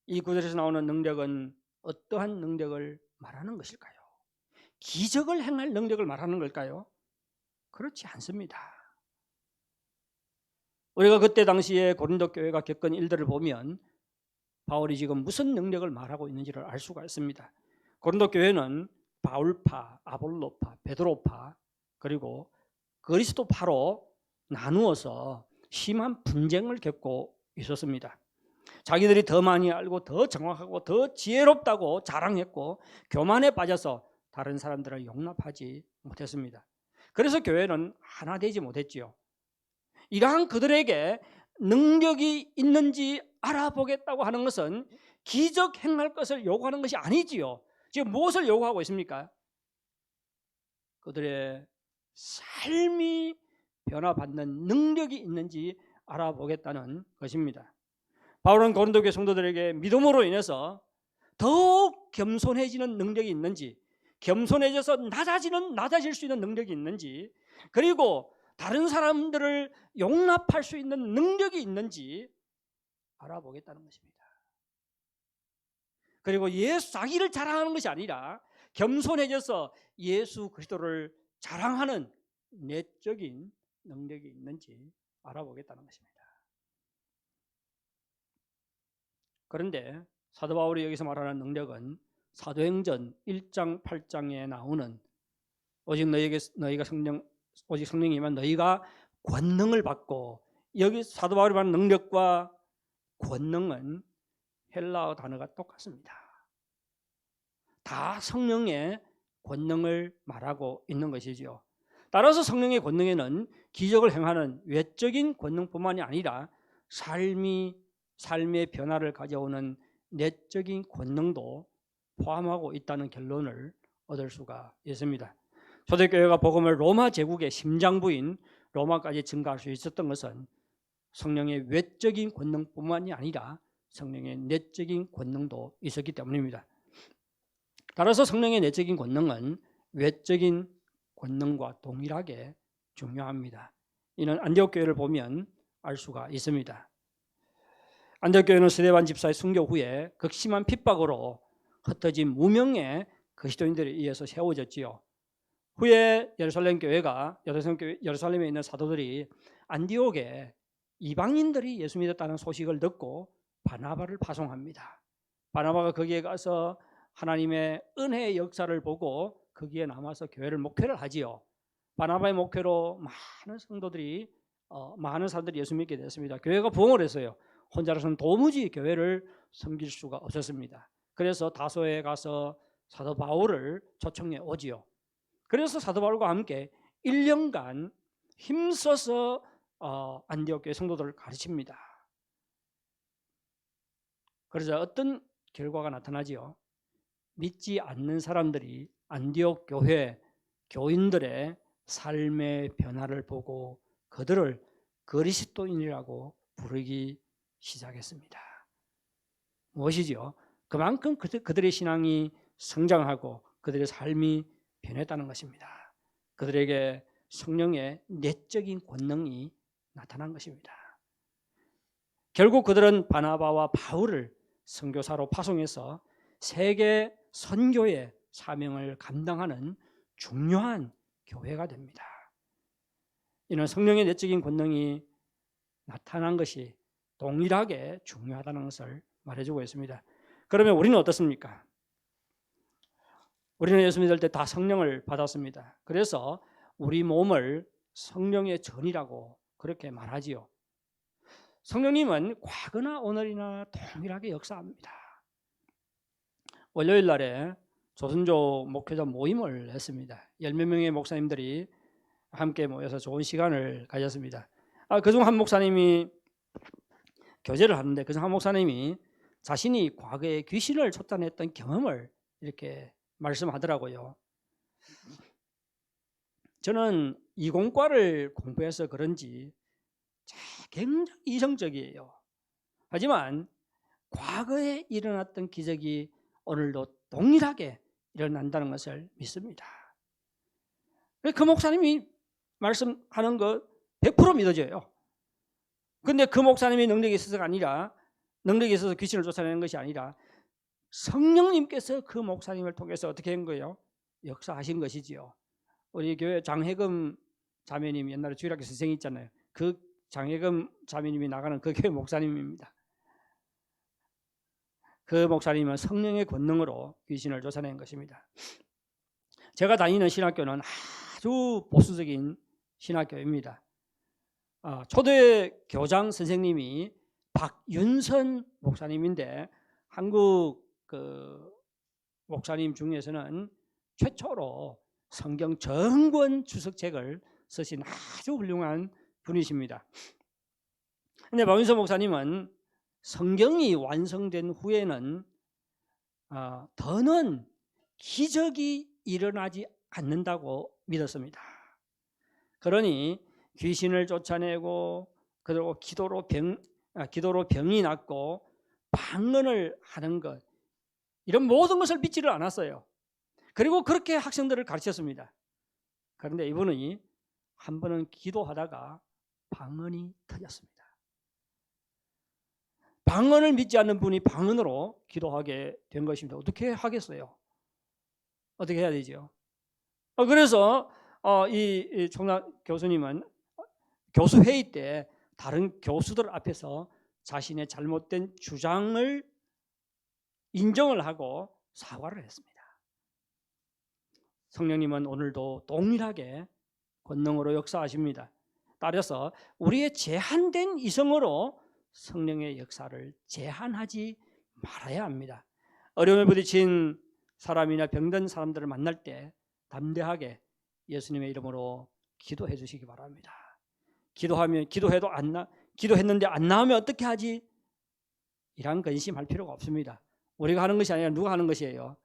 이 구절에서 나오는 능력은 어떠한 능력을 말하는 것일까요? 기적을 행할 능력을 말하는 걸까요? 그렇지 않습니다. 우리가 그때 당시에 고린도 교회가 겪은 일들을 보면 바울이 지금 무슨 능력을 말하고 있는지를 알 수가 있습니다. 고린도 교회는 바울파, 아볼로파, 베드로파 그리고 그리스도파로 나누어서 심한 분쟁을 겪고 있었습니다. 자기들이 더 많이 알고 더 정확하고 더 지혜롭다고 자랑했고 교만에 빠져서 다른 사람들을 용납하지 못했습니다. 그래서 교회는 하나 되지 못했지요. 이러한 그들에게 능력이 있는지 알아보겠다고 하는 것은 기적 행할 것을 요구하는 것이 아니지요. 지금 무엇을 요구하고 있습니까? 그들의 삶이 변화받는 능력이 있는지 알아보겠다는 것입니다. 바울은 고린도 교회 성도들에게 믿음으로 인해서 더욱 겸손해지는 능력이 있는지, 겸손해져서 낮아질 수 있는 능력이 있는지, 그리고 다른 사람들을 용납할 수 있는 능력이 있는지 알아보겠다는 것입니다. 그리고 자기를 자랑하는 것이 아니라 겸손해져서 예수 그리스도를 자랑하는 내적인 능력이 있는지 알아보겠다는 것입니다. 그런데 사도 바울이 여기서 말하는 능력은 사도행전 1장 8장에 나오는 오직 성령이면 너희가 권능을 받고, 여기 사도 바울이 말하는 능력과 권능은 헬라어 단어가 똑같습니다. 다 성령의 권능을 말하고 있는 것이죠. 따라서 성령의 권능에는 기적을 행하는 외적인 권능뿐만이 아니라 삶의 변화를 가져오는 내적인 권능도 포함하고 있다는 결론을 얻을 수가 있습니다. 초대교회가 복음을 로마 제국의 심장부인 로마까지 증가할 수 있었던 것은 성령의 외적인 권능뿐만이 아니라 성령의 내적인 권능도 있었기 때문입니다. 따라서 성령의 내적인 권능은 외적인 권능과 동일하게 중요합니다. 이는 안디옥 교회를 보면 알 수가 있습니다. 안디옥 교회는 스데반 집사의 순교 후에 극심한 핍박으로 흩어진 무명의 그리스도인들에 의해서 세워졌지요. 후에 예루살렘에 있는 사도들이 안디옥에 이방인들이 예수 믿었다는 소식을 듣고 바나바를 파송합니다. 바나바가 거기에 가서 하나님의 은혜의 역사를 보고 거기에 남아서 교회를 목회를 하지요. 바나바의 목회로 많은 사람들이 예수 믿게 됐습니다. 교회가 부흥을 했어요. 혼자로서는 도무지 교회를 섬길 수가 없었습니다. 그래서 다소에 가서 사도 바울을 초청해 오지요. 그래서 사도 바울과 함께 1년간 힘써서 안디옥 교회 성도들을 가르칩니다. 그러자 어떤 결과가 나타나지요? 믿지 않는 사람들이 안디옥 교회 교인들의 삶의 변화를 보고 그들을 그리스도인이라고 부르기 시작했습니다. 무엇이지요? 그만큼 그들의 신앙이 성장하고 그들의 삶이 변했다는 것입니다. 그들에게 성령의 내적인 권능이 나타난 것입니다. 결국 그들은 바나바와 바울을 선교사로 파송해서 세계 선교의 사명을 감당하는 중요한 교회가 됩니다. 이는 성령의 내적인 권능이 나타난 것이 동일하게 중요하다는 것을 말해주고 있습니다. 그러면 우리는 어떻습니까? 우리는 예수 믿을 때 다 성령을 받았습니다. 그래서 우리 몸을 성령의 전이라고 그렇게 말하지요. 성령님은 과거나 오늘이나 동일하게 역사합니다. 월요일 날에 조선족 목회자 모임을 했습니다. 10몇 명의 목사님들이 함께 모여서 좋은 시간을 가졌습니다. 그중 한 목사님이 교제를 하는데 그중 한 목사님이 자신이 과거에 귀신을 쫓아냈던 경험을 이렇게 말씀하더라고요. 저는 이공과를 공부해서 그런지 굉장히 이성적이에요. 하지만 과거에 일어났던 기적이 오늘도 동일하게 일어난다는 것을 믿습니다. 그 목사님이 말씀하는 거 100% 믿어져요. 그런데 그 목사님이 능력이 있어서가 아니라, 능력이 있어서 귀신을 쫓아내는 것이 아니라 성령님께서 그 목사님을 통해서 어떻게 한 거예요? 역사하신 것이지요. 우리 교회 장혜금 자매님, 옛날에 주일학교 선생님 있잖아요. 그 장혜금 자매님이 나가는 그 교회 목사님입니다. 그 목사님은 성령의 권능으로 귀신을 쫓아낸 것입니다. 제가 다니는 신학교는 아주 보수적인 신학교입니다. 초대 교장 선생님이 박윤선 목사님인데 한국 그 목사님 중에서는 최초로 성경 전권 주석책을 쓰신 아주 훌륭한 분이십니다. 그런데 박윤선 목사님은 성경이 완성된 후에는 더는 기적이 일어나지 않는다고 믿었습니다. 그러니 귀신을 쫓아내고 그리고 기도로 병이 낫고 방언을 하는 것, 이런 모든 것을 믿지를 않았어요. 그리고 그렇게 학생들을 가르쳤습니다. 그런데 이분이 한 번은 기도하다가 방언이 터졌습니다. 방언을 믿지 않는 분이 방언으로 기도하게 된 것입니다. 어떻게 하겠어요? 어떻게 해야 되죠? 그래서 이 총장 교수님은 교수 회의 때 다른 교수들 앞에서 자신의 잘못된 주장을 인정을 하고 사과를 했습니다. 성령님은 오늘도 동일하게 권능으로 역사하십니다. 따라서 우리의 제한된 이성으로 성령의 역사를 제한하지 말아야 합니다. 어려움에 부딪힌 사람이나 병든 사람들을 만날 때 담대하게 예수님의 이름으로 기도해 주시기 바랍니다. 기도했는데 안 나오면 어떻게 하지? 이런 근심할 필요가 없습니다. 우리가 하는 것이 아니라 누가 하는 것이에요?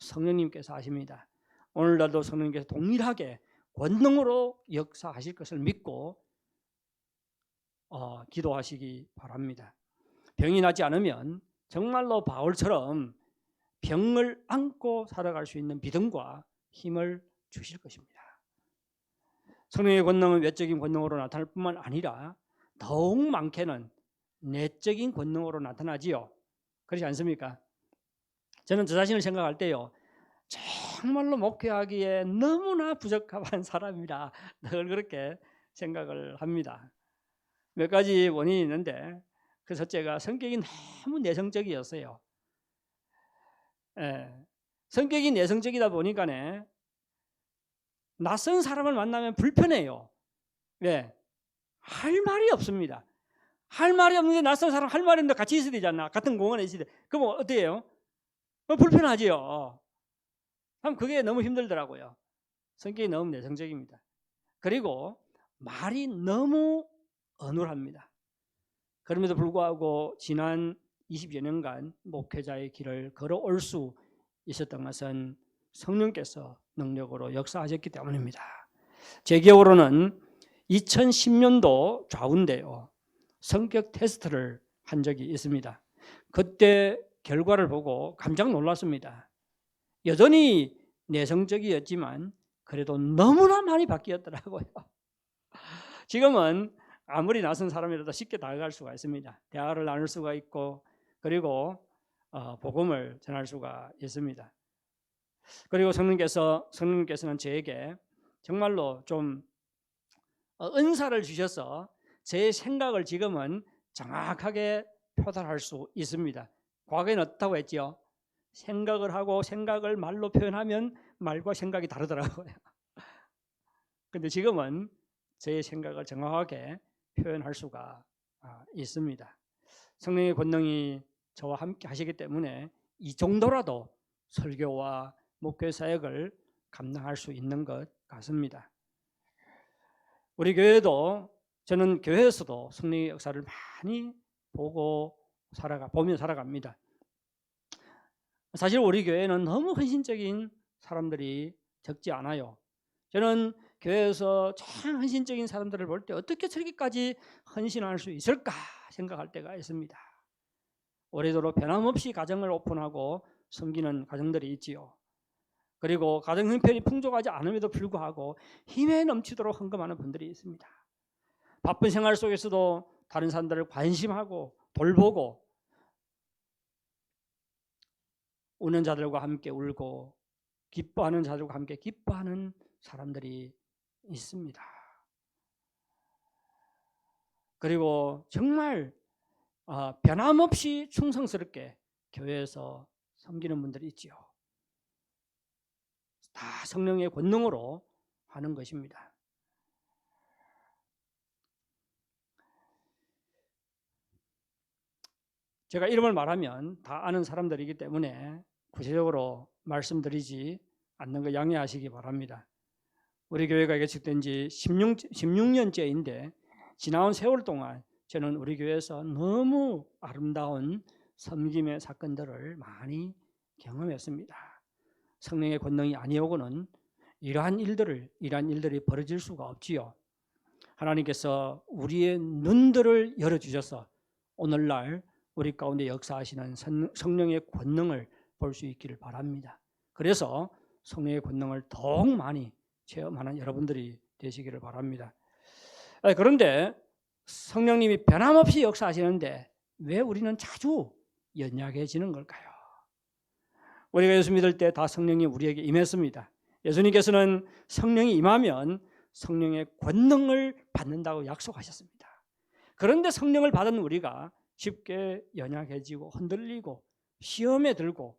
성령님께서 하십니다. 오늘날도 성령님께서 동일하게 권능으로 역사하실 것을 믿고 기도하시기 바랍니다. 병이 나지 않으면 정말로 바울처럼 병을 안고 살아갈 수 있는 믿음과 힘을 주실 것입니다. 성령의 권능은 외적인 권능으로 나타날 뿐만 아니라 더욱 많게는 내적인 권능으로 나타나지요. 그렇지 않습니까? 저는 저 자신을 생각할 때요, 정말로 목회하기에 너무나 부적합한 사람이라 늘 그렇게 생각을 합니다. 몇 가지 원인이 있는데 그 첫째가 성격이 너무 내성적이었어요. 성격이 내성적이다 보니까 낯선 사람을 만나면 불편해요. 왜? 할 말이 없습니다. 할 말이 없는데 낯선 사람 할 말이 없는데 같이 있어야 되잖아. 같은 공원에 있어야 돼. 그럼 어떻게 해요? 불편하지요. 참 그게 너무 힘들더라고요. 성격이 너무 내성적입니다. 그리고 말이 너무 어눌합니다. 그럼에도 불구하고 지난 20여 년간 목회자의 길을 걸어올 수 있었던 것은 성령께서 능력으로 역사하셨기 때문입니다. 제 기억으로는 2010년도 좌우인데요, 성격 테스트를 한 적이 있습니다. 그때 결과를 보고 깜짝 놀랐습니다. 여전히 내성적이었지만 그래도 너무나 많이 바뀌었더라고요. 지금은 아무리 낯선 사람이라도 쉽게 다가갈 수가 있습니다. 대화를 나눌 수가 있고 그리고 복음을 전할 수가 있습니다. 그리고 성령님께서는 저에게 정말로 좀 은사를 주셔서 제 생각을 지금은 정확하게 표달할 수 있습니다. 과거에는 어떻다고 했죠? 생각을 하고 생각을 말로 표현하면 말과 생각이 다르더라고요. 근데 지금은 제 생각을 정확하게 표현할 수가 있습니다. 성령의 권능이 저와 함께 하시기 때문에 이 정도라도 설교와 목회 사역을 감당할 수 있는 것 같습니다. 우리 교회도 저는 교회에서도 성령의 역사를 많이 보며 살아갑니다. 사실 우리 교회는 너무 헌신적인 사람들이 적지 않아요. 저는 교회에서 참 헌신적인 사람들을 볼 때 어떻게 저렇게까지 헌신할 수 있을까 생각할 때가 있습니다. 오래도록 변함없이 가정을 오픈하고 섬기는 가정들이 있지요. 그리고 가정 형편이 풍족하지 않음에도 불구하고 힘에 넘치도록 헌금하는 분들이 있습니다. 바쁜 생활 속에서도 다른 사람들을 관심하고 돌보고 우는 자들과 함께 울고 기뻐하는 자들과 함께 기뻐하는 사람들이 있습니다. 그리고 정말 변함없이 충성스럽게 교회에서 섬기는 분들이 있지요. 다 성령의 권능으로 하는 것입니다. 제가 이름을 말하면 다 아는 사람들이기 때문에 구체적으로 말씀드리지 않는 거 양해하시기 바랍니다. 우리 교회가 개척된 지 16년째인데 지나온 세월 동안 저는 우리 교회에서 너무 아름다운 섬김의 사건들을 많이 경험했습니다. 성령의 권능이 아니오고는 이러한 일들이 벌어질 수가 없지요. 하나님께서 우리의 눈들을 열어주셔서 오늘날 우리 가운데 역사하시는 성령의 권능을 볼 수 있기를 바랍니다. 그래서 성령의 권능을 더욱 많이 체험하는 여러분들이 되시기를 바랍니다. 그런데 성령님이 변함없이 역사하시는데 왜 우리는 자주 연약해지는 걸까요? 우리가 예수 믿을 때 다 성령이 우리에게 임했습니다. 예수님께서는 성령이 임하면 성령의 권능을 받는다고 약속하셨습니다. 그런데 성령을 받은 우리가 쉽게 연약해지고 흔들리고 시험에 들고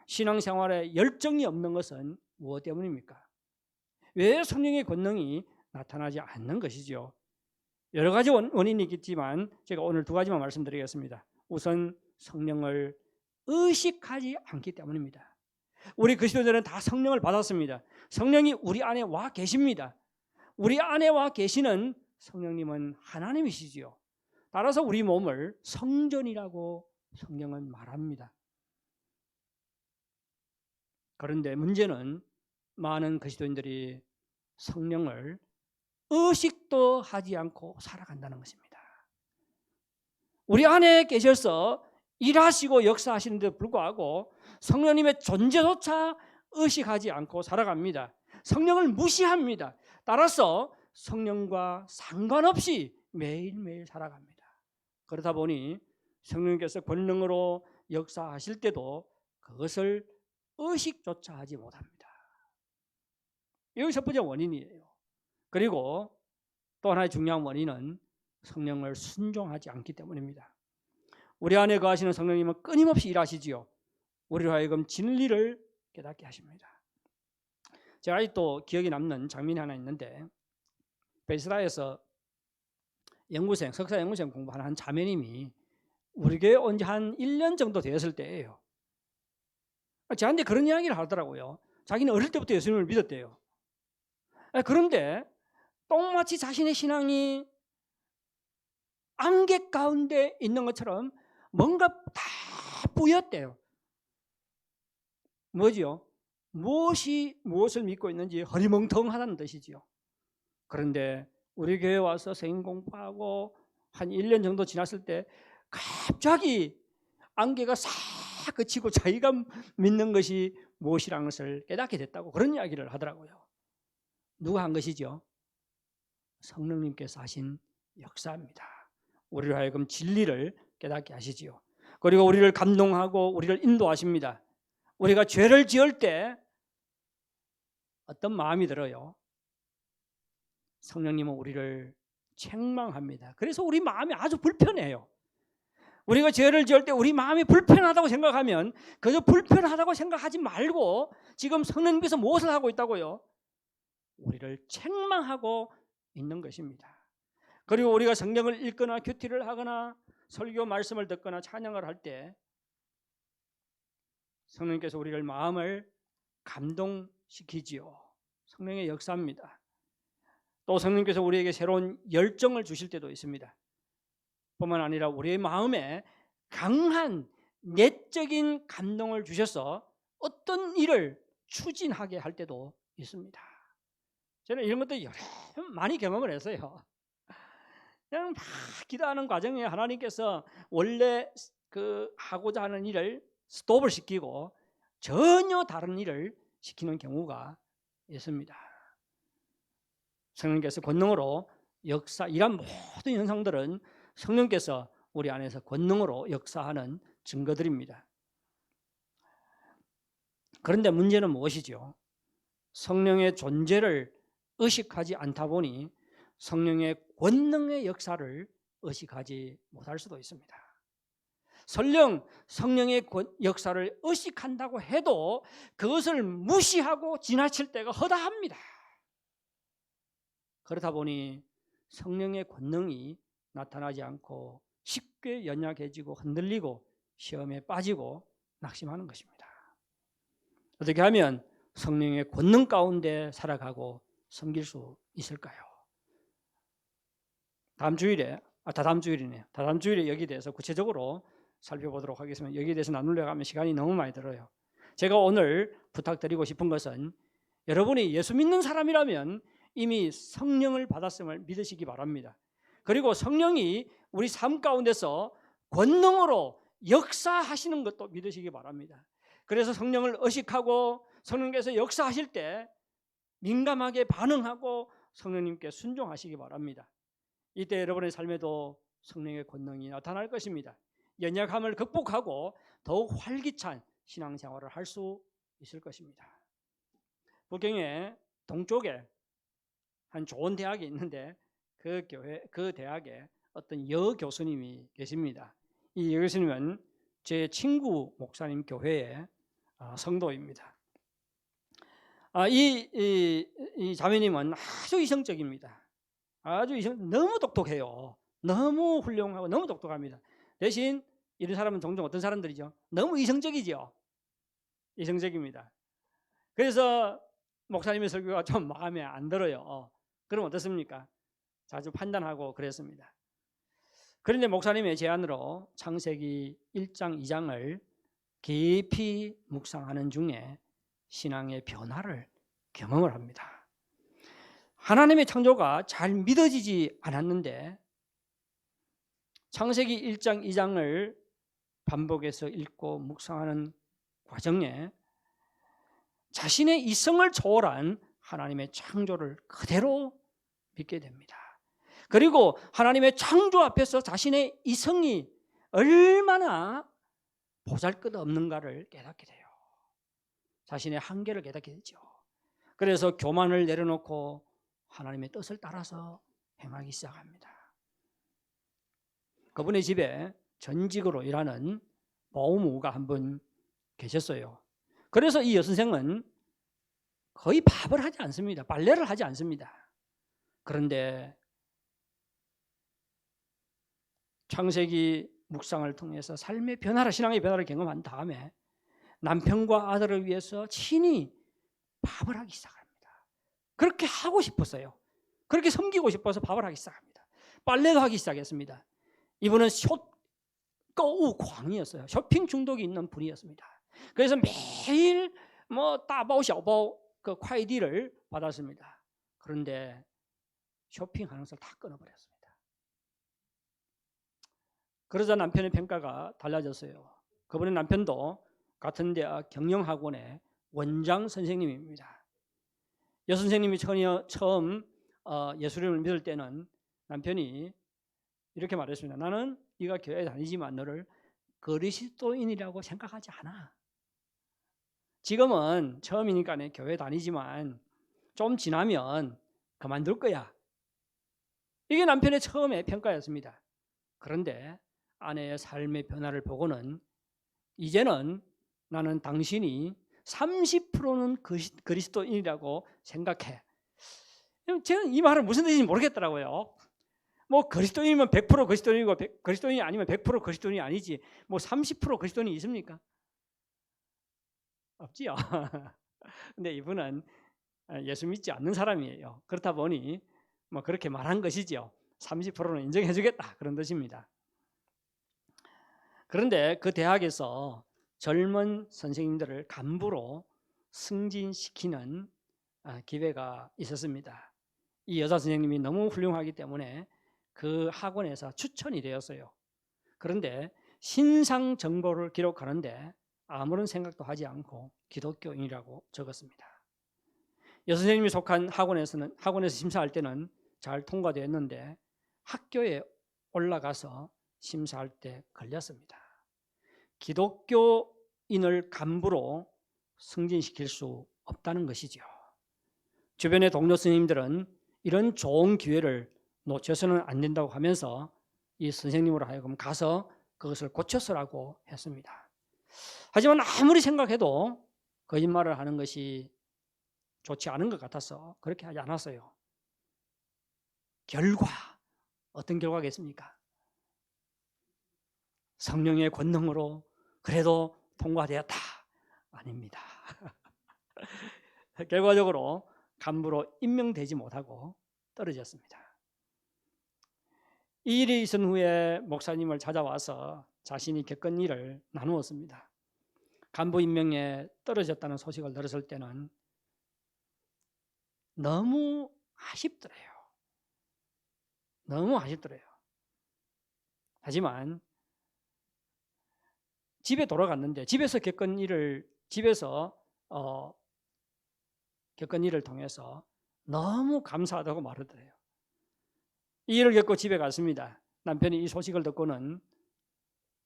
신앙생활에 열정이 없는 것은 무엇 때문입니까? 왜 성령의 권능이 나타나지 않는 것이죠? 여러 가지 원인이 있겠지만 제가 오늘 두 가지만 말씀드리겠습니다. 우선 성령을 의식하지 않기 때문입니다. 우리 그리스도인들은 다 성령을 받았습니다. 성령이 우리 안에 와 계십니다. 우리 안에 와 계시는 성령님은 하나님이시지요. 따라서 우리 몸을 성전이라고 성경은 말합니다. 그런데 문제는 많은 그리스도인들이 성령을 의식도 하지 않고 살아간다는 것입니다. 우리 안에 계셔서 일하시고 역사하시는데도 불구하고 성령님의 존재조차 의식하지 않고 살아갑니다. 성령을 무시합니다. 따라서 성령과 상관없이 매일매일 살아갑니다. 그러다 보니 성령님께서 권능으로 역사하실 때도 그것을 의식조차 하지 못합니다. 이것이 첫 번째 원인이에요. 그리고 또 하나의 중요한 원인은 성령을 순종하지 않기 때문입니다. 우리 안에 거하시는 성령님은 끊임없이 일하시지요. 우리로 하여금 진리를 깨닫게 하십니다. 제가 아직도 기억에 남는 장면이 하나 있는데 베스다에서 석사 연구생 공부하는 한 자매님이 우리 교회 온 지 한 1년 정도 되었을 때예요. 저한테 그런 이야기를 하더라고요. 자기는 어릴 때부터 예수님을 믿었대요. 그런데 똥마치 자신의 신앙이 안개 가운데 있는 것처럼 뭔가 다 뿌였대요. 뭐지요? 무엇을 믿고 있는지 허리멍텅하다는 뜻이지요. 그런데 우리 교회에 와서 성경 공부하고 한 1년 정도 지났을 때 갑자기 안개가 싹 그치고 자기가 믿는 것이 무엇이라는 것을 깨닫게 됐다고 그런 이야기를 하더라고요. 누가 한 것이죠? 성령님께서 하신 역사합니다. 우리로 하여금 진리를 깨닫게 하시지요. 그리고 우리를 감동하고 우리를 인도하십니다. 우리가 죄를 지을 때 어떤 마음이 들어요? 성령님은 우리를 책망합니다. 그래서 우리 마음이 아주 불편해요. 우리가 죄를 지을 때 우리 마음이 불편하다고 생각하면 그저 불편하다고 생각하지 말고 지금 성령님께서 무엇을 하고 있다고요? 우리를 책망하고 있는 것입니다. 그리고 우리가 성경을 읽거나 큐티를 하거나 설교 말씀을 듣거나 찬양을 할 때 성령님께서 우리를 마음을 감동시키지요. 성령의 역사입니다. 또 성령님께서 우리에게 새로운 열정을 주실 때도 있습니다. 뿐만 아니라 우리의 마음에 강한 내적인 감동을 주셔서 어떤 일을 추진하게 할 때도 있습니다. 저는 이런 것도 많이 경험을 했어요. 그냥 막 기도하는 과정에 하나님께서 원래 그 하고자 하는 일을 스톱을 시키고 전혀 다른 일을 시키는 경우가 있습니다. 성령께서 권능으로 이런 모든 현상들은 성령께서 우리 안에서 권능으로 역사하는 증거들입니다. 그런데 문제는 무엇이죠? 성령의 존재를 의식하지 않다 보니 성령의 권능의 역사를 의식하지 못할 수도 있습니다. 설령 성령의 역사를 의식한다고 해도 그것을 무시하고 지나칠 때가 허다합니다. 그렇다 보니 성령의 권능이 나타나지 않고 쉽게 연약해지고 흔들리고 시험에 빠지고 낙심하는 것입니다. 어떻게 하면 성령의 권능 가운데 살아가고 섬길 수 있을까요? 다다음 주일에 여기에 대해서 구체적으로 살펴보도록 하겠습니다. 여기에 대해서 나누려고 하면 시간이 너무 많이 들어요. 제가 오늘 부탁드리고 싶은 것은 여러분이 예수 믿는 사람이라면 이미 성령을 받았음을 믿으시기 바랍니다. 그리고 성령이 우리 삶 가운데서 권능으로 역사하시는 것도 믿으시기 바랍니다. 그래서 성령을 의식하고 성령께서 역사하실 때 민감하게 반응하고 성령님께 순종하시기 바랍니다. 이때 여러분의 삶에도 성령의 권능이 나타날 것입니다. 연약함을 극복하고 더욱 활기찬 신앙생활을 할 수 있을 것입니다. 북경의 동쪽에 한 좋은 대학이 있는데 그 대학에 어떤 여교수님이 계십니다. 이 여교수님은 제 친구 목사님 교회의 성도입니다. 이 자매님은 아주 이성적입니다. 너무 똑똑해요. 너무 훌륭하고 너무 똑똑합니다. 대신 이런 사람은 종종 어떤 사람들이죠? 너무 이성적이죠. 이성적입니다. 그래서 목사님의 설교가 좀 마음에 안 들어요. 그럼 어떻습니까? 자주 판단하고 그랬습니다. 그런데 목사님의 제안으로 창세기 1장 2장을 깊이 묵상하는 중에 신앙의 변화를 경험을 합니다. 하나님의 창조가 잘 믿어지지 않았는데 창세기 1장 2장을 반복해서 읽고 묵상하는 과정에 자신의 이성을 초월한 하나님의 창조를 그대로 믿게 됩니다. 그리고 하나님의 창조 앞에서 자신의 이성이 얼마나 보잘것없는가를 깨닫게 돼요. 자신의 한계를 깨닫게 되죠. 그래서 교만을 내려놓고 하나님의 뜻을 따라서 행하기 시작합니다. 그분의 집에 전직으로 일하는 보호무가 한 분 계셨어요. 그래서 이 여선생은 거의 밥을 하지 않습니다. 빨래를 하지 않습니다. 그런데 창세기 묵상을 통해서 삶의 변화를, 신앙의 변화를 경험한 다음에 남편과 아들을 위해서 친히 밥을 하기 시작합니다. 그렇게 하고 싶었어요. 그렇게 섬기고 싶어서 밥을 하기 시작합니다. 빨래도 하기 시작했습니다. 이분은 쇼 광이었어요. 쇼핑 중독이 있는 분이었습니다. 그래서 매일 따바오 샤오바오 그 콰이디를 받았습니다. 그런데 쇼핑하는 것을 다 끊어버렸습니다. 그러자 남편의 평가가 달라졌어요. 그분의 남편도 같은 대학 경영학원의 원장 선생님입니다. 여 선생님이 처음 예수님을 믿을 때는 남편이 이렇게 말했습니다. 나는 네가 교회에 다니지만 너를 그리스도인이라고 생각하지 않아. 지금은 처음이니까 교회 다니지만 좀 지나면 그만둘 거야. 이게 남편의 처음의 평가였습니다. 그런데 아내의 삶의 변화를 보고는 이제는 나는 당신이 30%는 그리스도인이라고 생각해. 저는 이 말은 무슨 뜻인지 모르겠더라고요. 뭐 그리스도인이면 100% 그리스도인이고 그리스도인이 아니면 100% 그리스도인이 아니지. 뭐 30% 그리스도인이 있습니까? 없지요. 근데 이분은 예수 믿지 않는 사람이에요. 그렇다 보니 뭐 그렇게 말한 것이지요. 30%는 인정해 주겠다 그런 뜻입니다. 그런데 그 대학에서 젊은 선생님들을 간부로 승진시키는 기회가 있었습니다. 이 여자 선생님이 너무 훌륭하기 때문에 그 학원에서 추천이 되었어요. 그런데 신상 정보를 기록하는데 아무런 생각도 하지 않고 기독교인이라고 적었습니다. 여선생님이 속한 학원에서 심사할 때는 잘 통과되었는데 학교에 올라가서 심사할 때 걸렸습니다. 기독교인을 간부로 승진시킬 수 없다는 것이죠. 주변의 동료 스님들은 이런 좋은 기회를 놓쳐서는 안 된다고 하면서 이 선생님으로 하여금 가서 그것을 고쳐서라고 했습니다. 하지만 아무리 생각해도 거짓말을 하는 것이 좋지 않은 것 같아서 그렇게 하지 않았어요. 결과 어떤 결과겠습니까? 성령의 권능으로 그래도 통과되었다. 아닙니다. 결과적으로 간부로 임명되지 못하고 떨어졌습니다. 이 일이 있은 후에 목사님을 찾아와서 자신이 겪은 일을 나누었습니다. 간부 임명에 떨어졌다는 소식을 들었을 때는 너무 아쉽더래요. 너무 아쉽더래요. 하지만 집에 돌아갔는데 집에서 겪은 일을 통해서 너무 감사하다고 말하더래요. 이 일을 겪고 집에 갔습니다. 남편이 이 소식을 듣고는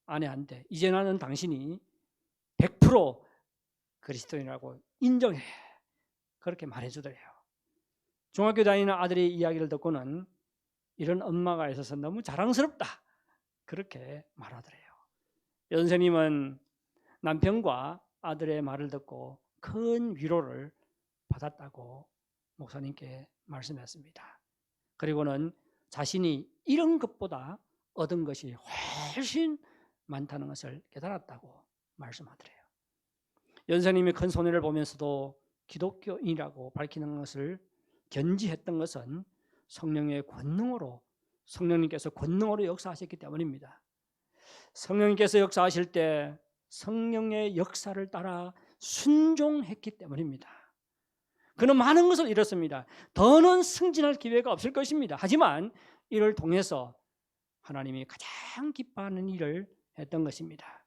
아내한테 이제 나는 당신이 100% 그리스도인이라고 인정해. 그렇게 말해주더래요. 중학교 다니는 아들의 이야기를 듣고는 이런 엄마가 있어서 너무 자랑스럽다. 그렇게 말하더래요. 선생님은 남편과 아들의 말을 듣고 큰 위로를 받았다고 목사님께 말씀했습니다. 그리고는 자신이 이런 것보다 얻은 것이 훨씬 많다는 것을 깨달았다고 말씀하더래요. 연사님이 큰 손해를 보면서도 기독교인이라고 밝히는 것을 견지했던 것은 성령의 권능으로 성령님께서 권능으로 역사하셨기 때문입니다. 성령님께서 역사하실 때 성령의 역사를 따라 순종했기 때문입니다. 그는 많은 것을 잃었습니다. 더는 승진할 기회가 없을 것입니다. 하지만 이를 통해서 하나님이 가장 기뻐하는 일을 했던 것입니다.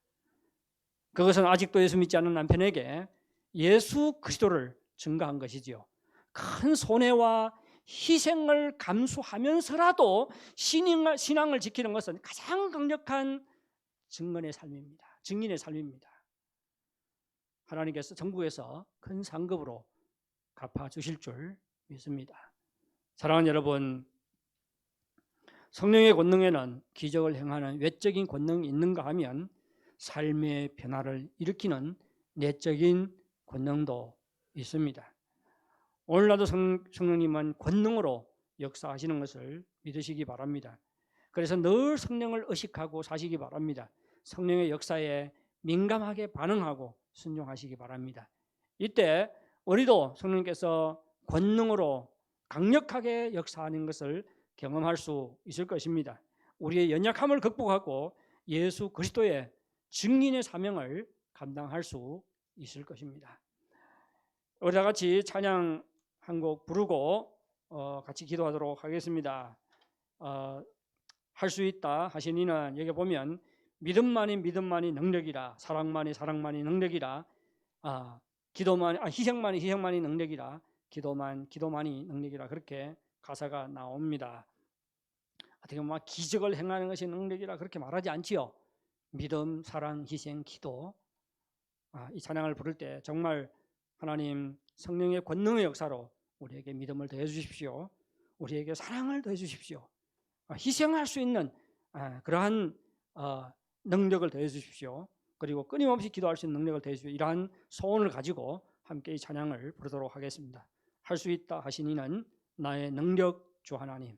그것은 아직도 예수 믿지 않는 남편에게 예수 그리스도를 증거한 것이지요. 큰 손해와 희생을 감수하면서라도 신앙을 지키는 것은 가장 강력한 증인의 삶입니다. 하나님께서 전국에서 큰 상급으로 갚아주실 줄 믿습니다. 사랑하는 여러분, 성령의 권능에는 기적을 행하는 외적인 권능이 있는가 하면 삶의 변화를 일으키는 내적인 권능도 있습니다. 오늘날도 성령님은 권능으로 역사하시는 것을 믿으시기 바랍니다. 그래서 늘 성령을 의식하고 사시기 바랍니다. 성령의 역사에 민감하게 반응하고 순종하시기 바랍니다. 이때 우리도 성령님께서 권능으로 강력하게 역사하는 것을 경험할 수 있을 것입니다. 우리의 연약함을 극복하고 예수 그리스도의 증인의 사명을 감당할 수 있을 것입니다. 우리 다 같이 찬양 한 곡 부르고 같이 기도하도록 하겠습니다. 할 수 있다 하시니는 여기 보면 믿음만이 능력이라, 사랑만이 능력이라, 희생만이 능력이라, 기도만이 능력이라, 그렇게 가사가 나옵니다. 어떻게 보면 기적을 행하는 것이 능력이라 그렇게 말하지 않지요. 믿음, 사랑, 희생, 기도. 이 찬양을 부를 때 정말 하나님 성령의 권능의 역사로 우리에게 믿음을 더해 주십시오. 우리에게 사랑을 더해 주십시오. 희생할 수 있는 그러한 능력을 더해 주십시오. 그리고 끊임없이 기도할 수 있는 능력을 더해 주십시오. 이러한 소원을 가지고 함께 이 찬양을 부르도록 하겠습니다. 할 수 있다 하시니는 나의 능력 주 하나님.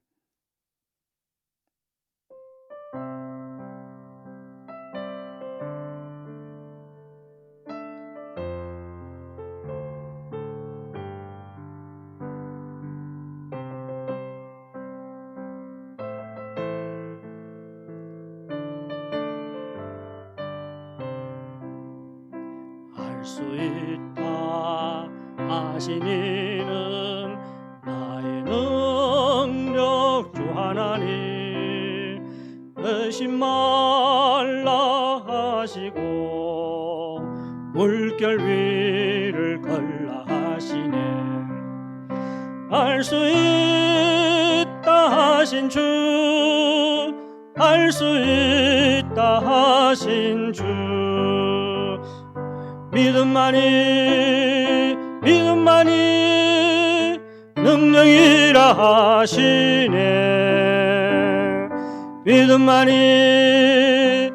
할 수 있다 하시니는 나의 능력 주 하나님. 의심 말라 하시고 물결 위를 걸라 하시네. 할 수 있다 하신 주, 할 수 있다 하신 주. 믿음만이 능력이라 하시네. 믿음만이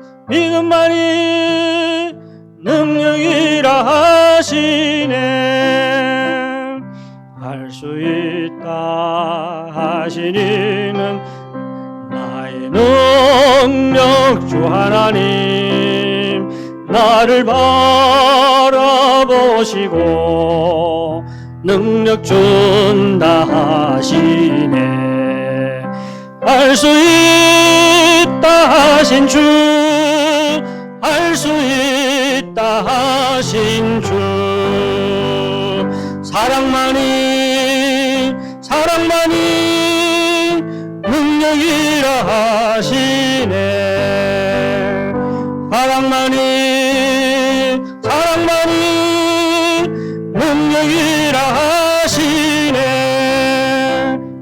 능력이라 하시네. 할 수 있다 하시니는 나의 능력 주 하나님. 나를 바라보시고 능력 준다 하시네. 할 수 있다 하신 주, 할 수 있다 하신 주. 사랑만이 능력이라 하시네. 사랑만이 능력이라 하시네.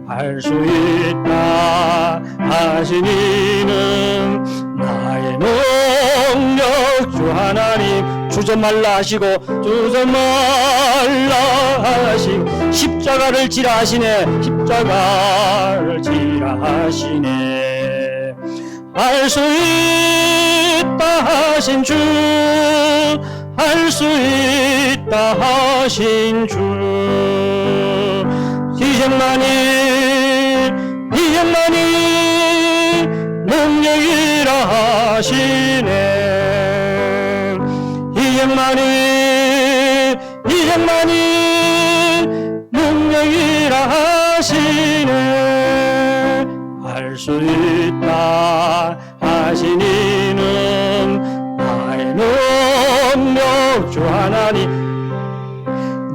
할 수 있다 하시니는 나의 능력 주 하나님. 주저 말라 하시고 주저 말라 하시고 십자가를 지라 하시네. 십자가를 지라 하시네. 할 수 있다 하신 주, 할 수 있다 하신 주. 희생만이 능력이라 하시네. 희생만이 능력이라 하시네. 할 수 있다 하시니는 나의 능력 주 하나님.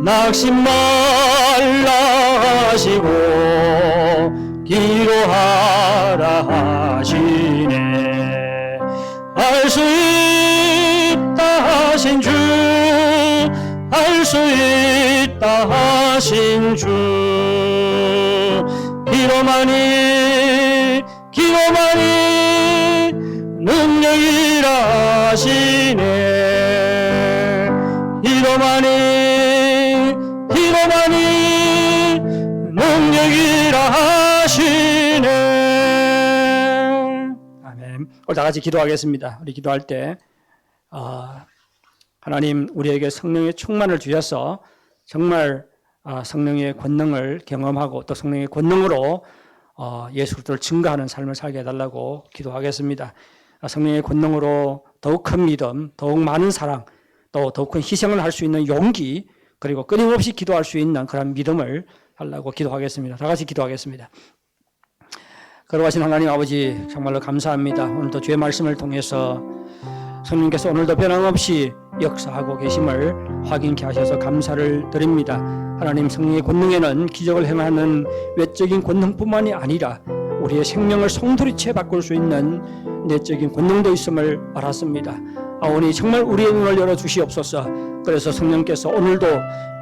낙심 말라 하시고 기도하라 하시네. 할 수 있다 하신 주, 할 수 있다 하신 주. 기도만이 능력이라 하시네. 기도만이 능력이라 하시네. 아멘. 오늘 다 같이 기도하겠습니다. 우리 기도할 때 하나님 우리에게 성령의 충만을 주셔서 정말 성령의 권능을 경험하고 또 성령의 권능으로 예수 그리스도를 증거하는 삶을 살게 해달라고 기도하겠습니다. 성령의 권능으로 더욱 큰 믿음, 더욱 많은 사랑, 또 더욱 큰 희생을 할 수 있는 용기, 그리고 끊임없이 기도할 수 있는 그런 믿음을 하려고 기도하겠습니다. 다 같이 기도하겠습니다. 거룩하신 하나님 아버지, 정말로 감사합니다. 오늘도 주의 말씀을 통해서 성령께서 오늘도 변함없이 역사하고 계심을 확인케 하셔서 감사를 드립니다. 하나님, 성령의 권능에는 기적을 행하는 외적인 권능뿐만이 아니라 우리의 생명을 송두리째 바꿀 수 있는 내적인 권능도 있음을 알았습니다. 오니 정말 우리의 눈을 열어주시옵소서. 그래서 성령께서 오늘도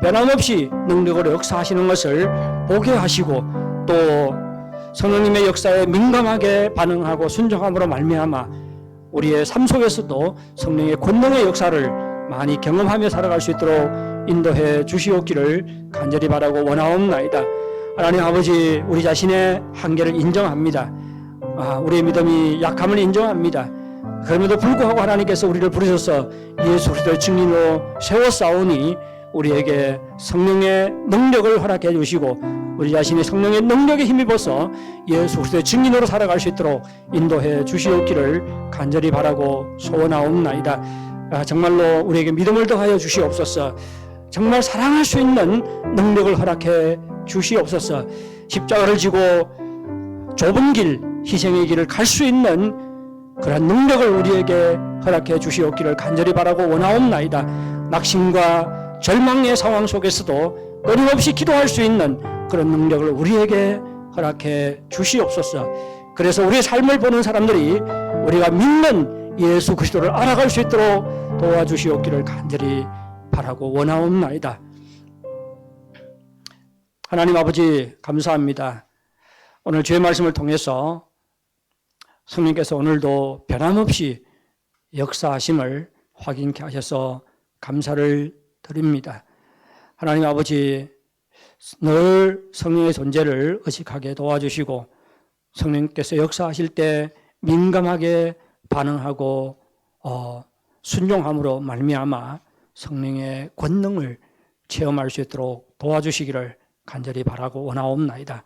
변함없이 능력으로 역사하시는 것을 보게 하시고 또 성령님의 역사에 민감하게 반응하고 순종함으로 말미암아 우리의 삶 속에서도 성령의 권능의 역사를 많이 경험하며 살아갈 수 있도록 인도해 주시옵기를 간절히 바라고 원하옵나이다. 하나님 아버지, 우리 자신의 한계를 인정합니다. 우리의 믿음이 약함을 인정합니다. 그럼에도 불구하고 하나님께서 우리를 부르셔서 예수 그리스도의 증인으로 세워싸우니 우리에게 성령의 능력을 허락해 주시고 우리 자신이 성령의 능력에 힘입어서 예수 그리스도의 증인으로 살아갈 수 있도록 인도해 주시옵기를 간절히 바라고 소원하옵나이다. 정말로 우리에게 믿음을 더하여 주시옵소서. 정말 사랑할 수 있는 능력을 허락해 주시옵소서. 십자가를 지고 좁은 길, 희생의 길을 갈 수 있는 그런 능력을 우리에게 허락해 주시옵기를 간절히 바라고 원하옵나이다. 낙심과 절망의 상황 속에서도 끊임없이 기도할 수 있는 그런 능력을 우리에게 허락해 주시옵소서. 그래서 우리의 삶을 보는 사람들이 우리가 믿는 예수 그리스도를 알아갈 수 있도록 도와주시옵기를 간절히 바라고 원하옵나이다. 하나님 아버지, 감사합니다. 오늘 주의 말씀을 통해서 성령께서 오늘도 변함없이 역사하심을 확인케 하셔서 감사를 드립니다. 하나님 아버지, 늘 성령의 존재를 의식하게 도와주시고 성령께서 역사하실 때 민감하게 반응하고 순종함으로 말미암아 성령의 권능을 체험할 수 있도록 도와주시기를 간절히 바라고 원하옵나이다.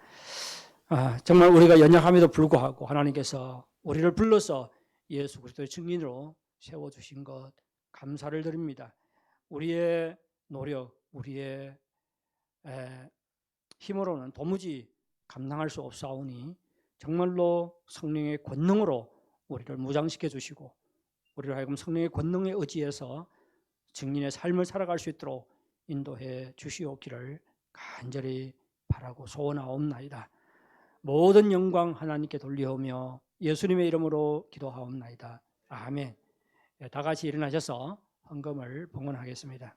정말 우리가 연약함에도 불구하고 하나님께서 우리를 불러서 예수 그리스도의 증인으로 세워주신 것 감사를 드립니다. 우리의 노력, 우리의 힘으로는 도무지 감당할 수 없사오니 정말로 성령의 권능으로 우리를 무장시켜 주시고 우리를 하여금 성령의 권능에 의지해서 증인의 삶을 살아갈 수 있도록 인도해 주시옵기를 간절히 바라고 소원하옵나이다. 모든 영광 하나님께 돌리오며 예수님의 이름으로 기도하옵나이다. 아멘. 다 같이 일어나셔서 헌금을 봉헌하겠습니다.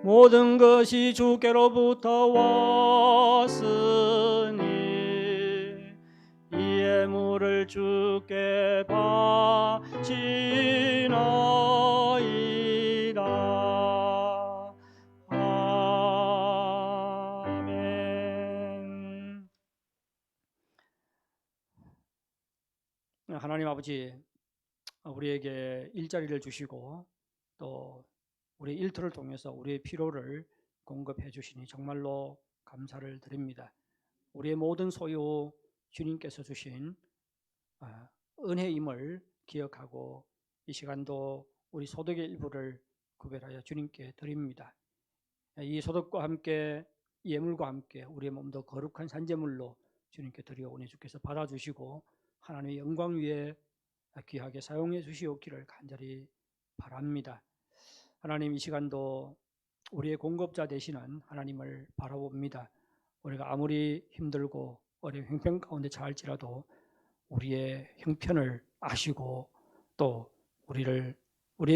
모든 것이 주께로부터 왔으니 이 예물을 주께 바치나이다. 아멘. 하나님 아버지, 우리에게 일자리를 주시고 또 우리 일터를 통해서 우리의 필요를 공급해 주시니 정말로 감사를 드립니다. 우리의 모든 소유 주님께서 주신 은혜임을 기억하고 이 시간도 우리 소득의 일부를 구별하여 주님께 드립니다. 이 소득과 함께 예물과 함께 우리의 몸도 거룩한 산제물로 주님께 드려오니 주께서 받아주시고 하나님의 영광 위에 귀하게 사용해 주시옵기를 간절히 바랍니다. 하나님, 이 시간도 우리의 공급자 되시는 하나님을 바라봅니다. 우리가 아무리 힘들고 어려운 형편 가운데 처할지라도 우리의 형편을 아시고 또 우리의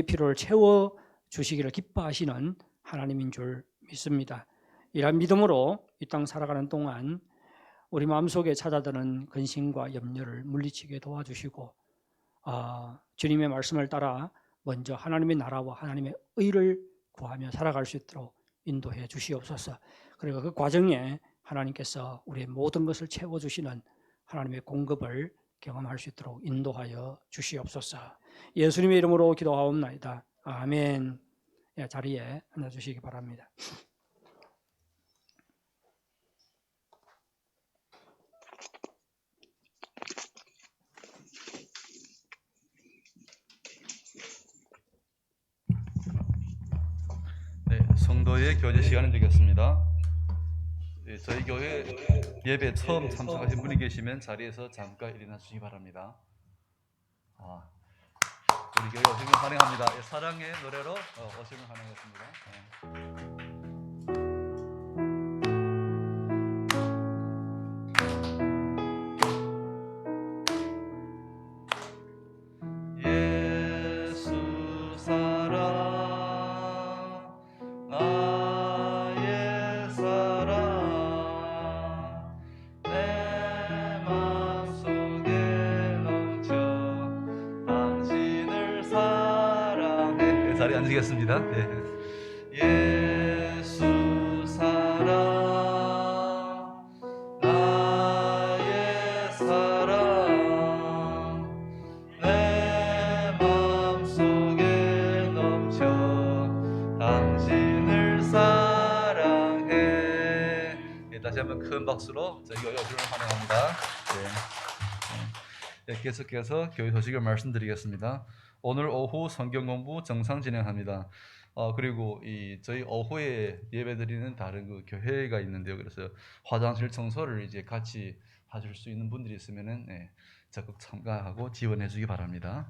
필요를 채워 주시기를 기뻐하시는 하나님인 줄 믿습니다. 이러한 믿음으로 이 땅 살아가는 동안 우리 마음속에 찾아드는 근심과 염려를 물리치게 도와주시고 주님의 말씀을 따라 먼저 하나님의 나라와 하나님의 의를 구하며 살아갈 수 있도록 인도해 주시옵소서. 그리고 그 과정에 하나님께서 우리의 모든 것을 채워주시는 하나님의 공급을 경험할 수 있도록 인도하여 주시옵소서. 예수님의 이름으로 기도하옵나이다. 아멘. 자리에 앉아주시기 바랍니다. 네, 성도의 교제 시간을 드리겠습니다. 네, 저희 교회 예배 처음 참석하신 분이 계시면 자리에서 잠깐 일어나 주시기 바랍니다. 우리 교회 오시면 환영합니다. 사랑의 노래로 오시면 환영했습니다. 예수 사랑 나의 사랑 자리에 앉으겠습니다. 예. 예수 사랑 나의 사랑 내 마음속에 넘쳐 당신을 사랑해. 예, 다시 한번 큰 박수로 저희 여주를 환영합니다. 계속해서 교회 소식을 말씀드리겠습니다. 오늘 오후 성경 공부 정상 진행합니다. 그리고 저희 오후에 예배드리는 다른 그 교회가 있는데요. 그래서 화장실 청소를 이제 같이 하실 수 있는 분들이 있으면은 적극 참가하고 지원해주기 바랍니다.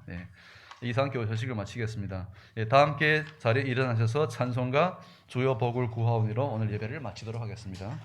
이상 교회 소식을 마치겠습니다. 다 함께 자리에 일어나셔서 찬송가 주여 복을 구하오니로 오늘 예배를 마치도록 하겠습니다.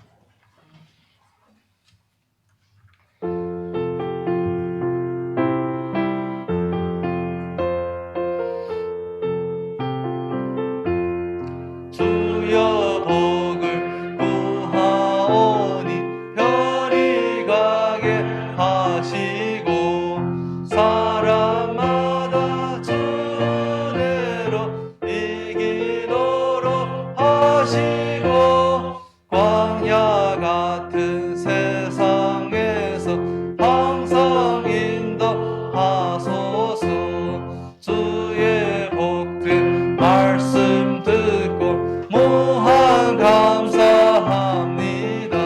주여 복을 구하오니 별이 가게 하시고 사람마다 주내로 이기도록 하시고 광야 같은 세상에서 항상 인도하소서. 주의 복된 말씀 듣고 무한 감사합니다.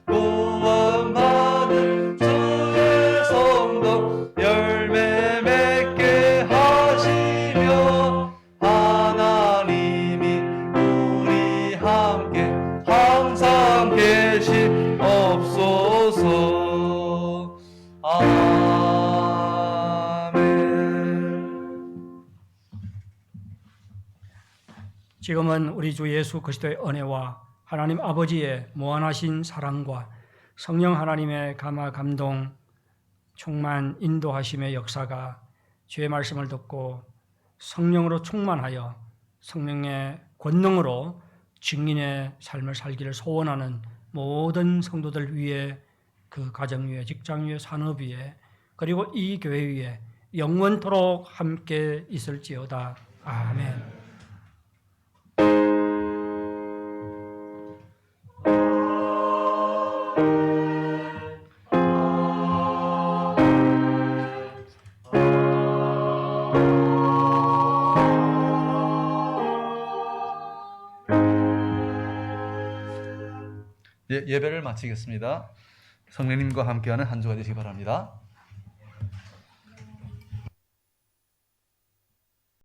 구원받은 주의 성도 열매 맺게 하시며 하나님이 우리 함께 항상 계시옵소서. 아멘. 지금은 우리 주 예수 그리스도의 은혜와 하나님 아버지의 무한하신 사랑과 성령 하나님의 감화 감동 충만 인도하심의 역사가 주의 말씀을 듣고 성령으로 충만하여 성령의 권능으로 증인의 삶을 살기를 소원하는 모든 성도들 위에, 그 가정 위에, 직장 위에, 산업 위에, 그리고 이 교회 위에 영원토록 함께 있을지어다. 아멘. 예배를 마치겠습니다. 성령님과 함께하는 한 주가 되시기 바랍니다.